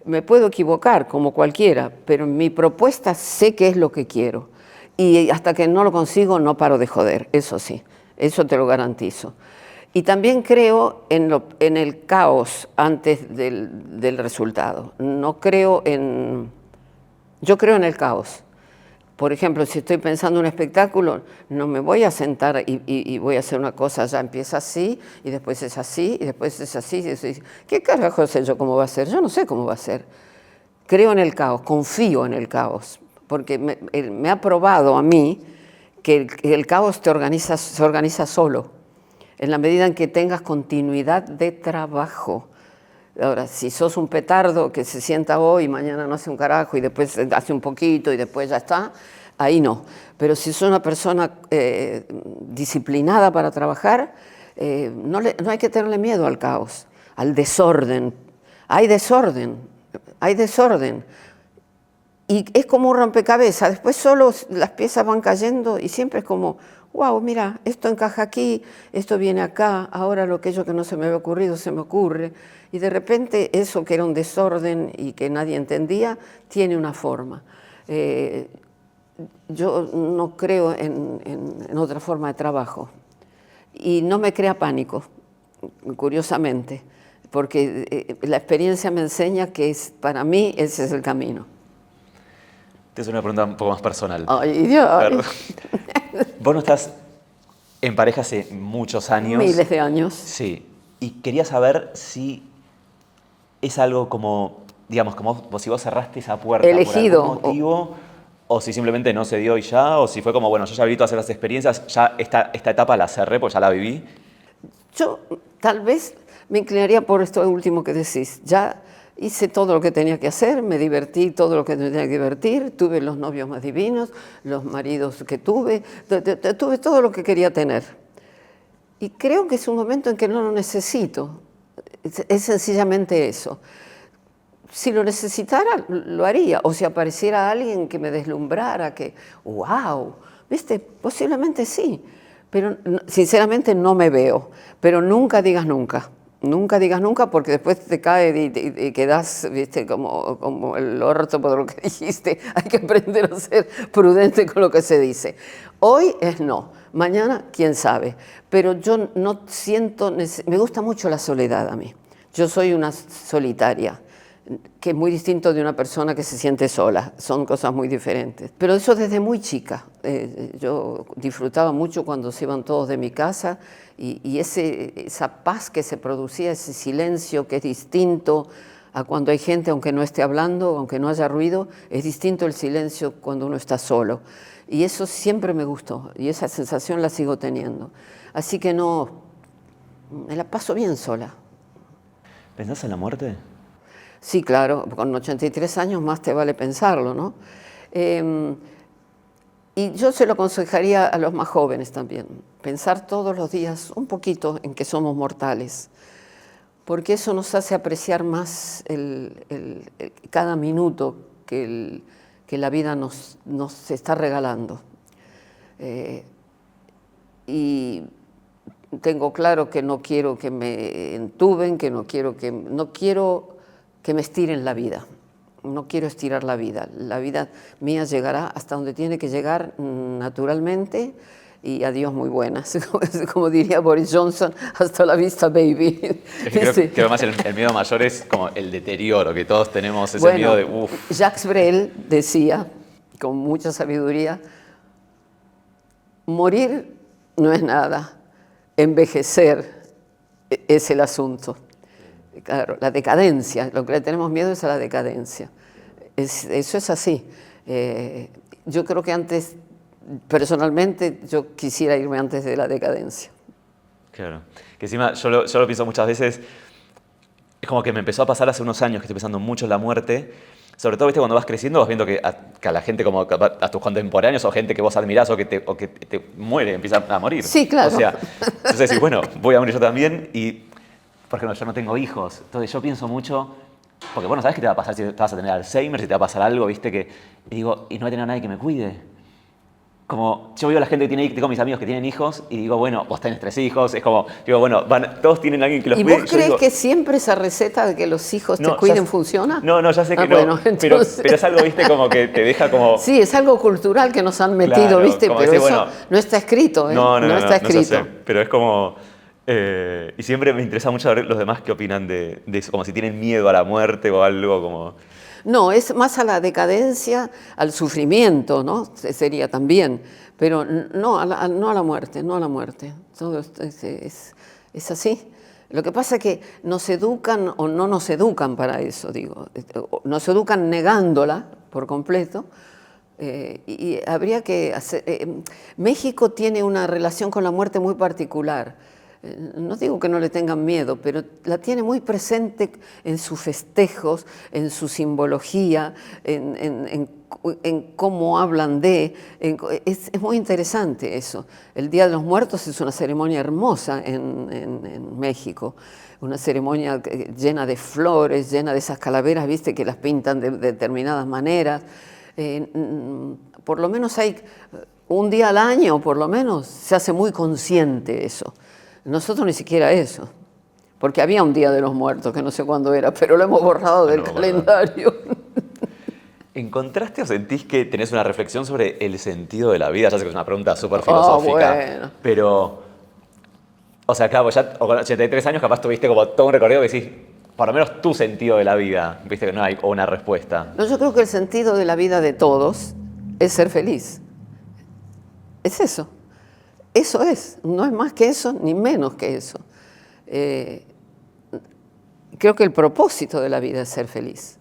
Me puedo equivocar como cualquiera, pero en mi propuesta sé qué es lo que quiero. Y hasta que no lo consigo no paro de joder, eso sí, eso te lo garantizo. Y también creo en el caos antes del resultado. Yo creo en el caos. Por ejemplo, si estoy pensando en un espectáculo, no me voy a sentar y voy a hacer una cosa, ya empieza así, y después es así, y después es así. ¿Qué carajo sé yo cómo va a ser? Yo no sé cómo va a ser. Creo en el caos, confío en el caos, porque me ha probado a mí que el caos se organiza solo, en la medida en que tengas continuidad de trabajo. Ahora, si sos un petardo que se sienta hoy y mañana no hace un carajo y después hace un poquito y después ya está, ahí no. si sos una persona disciplinada para trabajar, no hay que tenerle miedo al caos, al desorden. Hay desorden. Y es como un rompecabezas, después solo las piezas van cayendo y siempre es como, wow, mira, esto encaja aquí, esto viene acá, ahora aquello que no se me había ocurrido se me ocurre. Y de repente eso que era un desorden y que nadie entendía, tiene una forma. Yo no creo en otra forma de trabajo y no me crea pánico, curiosamente, porque la experiencia me enseña que para mí ese es el camino. Te es una pregunta un poco más personal. Ay, Dios. Vos no estás en pareja hace muchos años. Miles de años. Sí. Y quería saber si es algo como, digamos, como si vos cerraste esa puerta elegido por algún motivo, o si simplemente no se dio y ya, o si fue como, bueno, yo ya viví todas las experiencias, ya esta etapa la cerré porque ya la viví. Yo tal vez me inclinaría por esto último que decís. Ya hice todo lo que tenía que hacer, me divertí todo lo que tenía que divertir, tuve los novios más divinos, los maridos que tuve todo lo que quería tener. Y creo que es un momento en que no lo necesito. Es sencillamente eso. Si lo necesitara, lo haría. O si apareciera alguien que me deslumbrara, que, wow, ¿viste? Posiblemente sí. Pero sinceramente no me veo. Pero nunca digas nunca. Nunca digas nunca porque después te cae y quedas, ¿viste? Como el orto por lo que dijiste. Hay que aprender a ser prudente con lo que se dice. Hoy es no. Mañana, quién sabe. Pero yo no siento... Me gusta mucho la soledad a mí. Yo soy una solitaria, que es muy distinto de una persona que se siente sola. Son cosas muy diferentes. Pero eso desde muy chica. Yo disfrutaba mucho cuando se iban todos de mi casa y esa paz que se producía, ese silencio que es distinto a cuando hay gente, aunque no esté hablando, aunque no haya ruido, es distinto el silencio cuando uno está solo. Y eso siempre me gustó y esa sensación la sigo teniendo. Así que no, me la paso bien sola. ¿Pensás en la muerte? Sí, claro, con 83 años más te vale pensarlo, ¿no? Y yo se lo aconsejaría a los más jóvenes también, pensar todos los días un poquito en que somos mortales, porque eso nos hace apreciar más cada minuto que la vida nos está regalando. Y tengo claro que no quiero que me entuben, que no quiero que me estiren la vida. No quiero estirar la vida. La vida mía llegará hasta donde tiene que llegar naturalmente y adiós muy buenas. Como diría Boris Johnson, hasta la vista, baby. Creo que además el miedo mayor es como el deterioro, que todos tenemos ese miedo de uff. Jacques Brel decía, con mucha sabiduría, morir no es nada, envejecer es el asunto. Claro, la decadencia, lo que le tenemos miedo es a la decadencia. Eso es así. Yo creo que antes, personalmente, yo quisiera irme antes de la decadencia. Claro, que encima yo lo pienso muchas veces, es como que me empezó a pasar hace unos años que estoy pensando mucho en la muerte, sobre todo, ¿viste? Cuando vas creciendo vas viendo que a la gente, como a tus contemporáneos o gente que vos admirás o que te muere, empieza a morir. Sí, claro. O sea, entonces decís, bueno, voy a morir yo también y... Por ejemplo, yo no tengo hijos, entonces yo pienso mucho, porque bueno, ¿sabes qué te va a pasar si te vas a tener Alzheimer, si te va a pasar algo, viste? Y digo, y no voy a tener a nadie que me cuide. Como yo veo a la gente que tengo mis amigos que tienen hijos y digo, bueno, vos tenés 3 hijos, es como, digo, bueno, todos tienen a alguien que los cuide. ¿Y vos crees que siempre esa receta de que los hijos te cuiden funciona? No, ya sé que no, bueno, pero es algo, viste, como que te deja como... Sí, es algo cultural que nos han metido, claro, viste, pero decir, eso bueno, no está escrito, ¿eh? No está escrito. No sé, pero es como... y siempre me interesa mucho ver los demás qué opinan de eso, como si tienen miedo a la muerte o algo como... No, es más a la decadencia, al sufrimiento, ¿no? Sería también, pero no a la muerte, no a la muerte. Todo es así. Lo que pasa es que nos educan o no nos educan para eso, digo. Nos educan negándola por completo. Y habría que hacer... México tiene una relación con la muerte muy particular. No digo que no le tengan miedo, pero la tiene muy presente en sus festejos, en su simbología, en cómo hablan es muy interesante eso. El Día de los Muertos es una ceremonia hermosa en México, una ceremonia llena de flores, llena de esas calaveras, viste, que las pintan de determinadas maneras. Por lo menos hay un día al año, por lo menos, se hace muy consciente eso. Nosotros ni siquiera eso, porque había un Día de los Muertos, que no sé cuándo era, pero lo hemos borrado del calendario. ¿Encontraste o sentís que tenés una reflexión sobre el sentido de la vida? Ya sé que es una pregunta súper filosófica, bueno. pero, o sea, claro, ya con 83 años capaz tuviste como todo un recorrido que decís, por lo menos tu sentido de la vida, viste que no hay una respuesta. No, yo creo que el sentido de la vida de todos es ser feliz. Es eso. Eso es. No es más que eso, ni menos que eso. Creo que el propósito de la vida es ser feliz.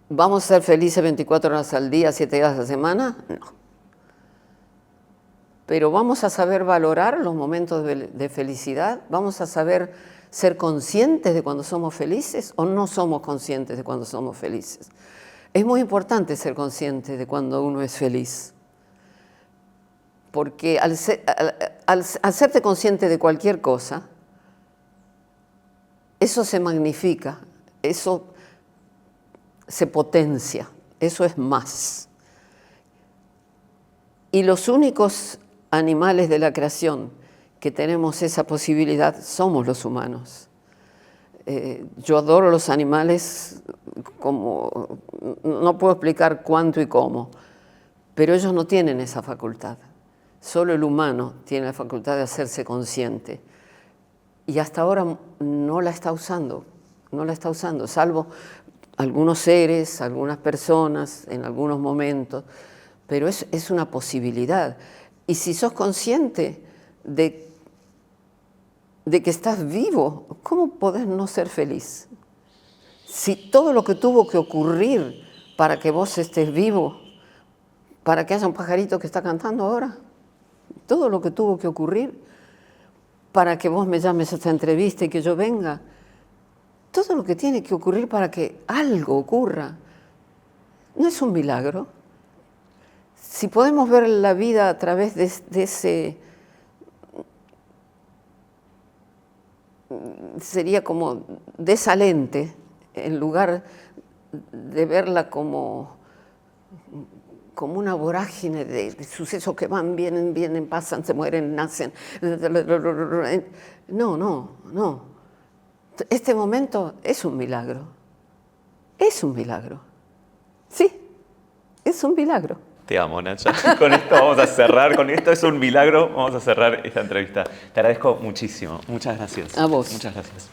¿Vamos a ser felices 24 horas al día, 7 días a la semana? No. Pero vamos a saber valorar los momentos de felicidad, vamos a saber ser conscientes de cuando somos felices o no somos conscientes de cuando somos felices. Es muy importante ser consciente de cuando uno es feliz. Porque al hacerte consciente de cualquier cosa, eso se magnifica, eso se potencia, eso es más. Y los únicos animales de la creación que tenemos esa posibilidad somos los humanos. Yo adoro los animales, como no puedo explicar cuánto y cómo, pero ellos no tienen esa facultad. Solo el humano tiene la facultad de hacerse consciente. Y hasta ahora no la está usando, salvo algunos seres, algunas personas, en algunos momentos, pero es una posibilidad. Y si sos consciente de que estás vivo, ¿cómo podés no ser feliz? Si todo lo que tuvo que ocurrir para que vos estés vivo, para que haya un pajarito que está cantando ahora, todo lo que tuvo que ocurrir para que vos me llames a esta entrevista y que yo venga, todo lo que tiene que ocurrir para que algo ocurra, ¿no es un milagro? Si podemos ver la vida a través de ese... sería como de esa lente, en lugar de verla como una vorágine de sucesos que van, vienen, pasan, se mueren, nacen. No. Este momento es un milagro. Es un milagro. Sí, es un milagro. Te amo, Nacha. Con esto vamos a cerrar. Con esto es un milagro. Vamos a cerrar esta entrevista. Te agradezco muchísimo. Muchas gracias. A vos. Muchas gracias.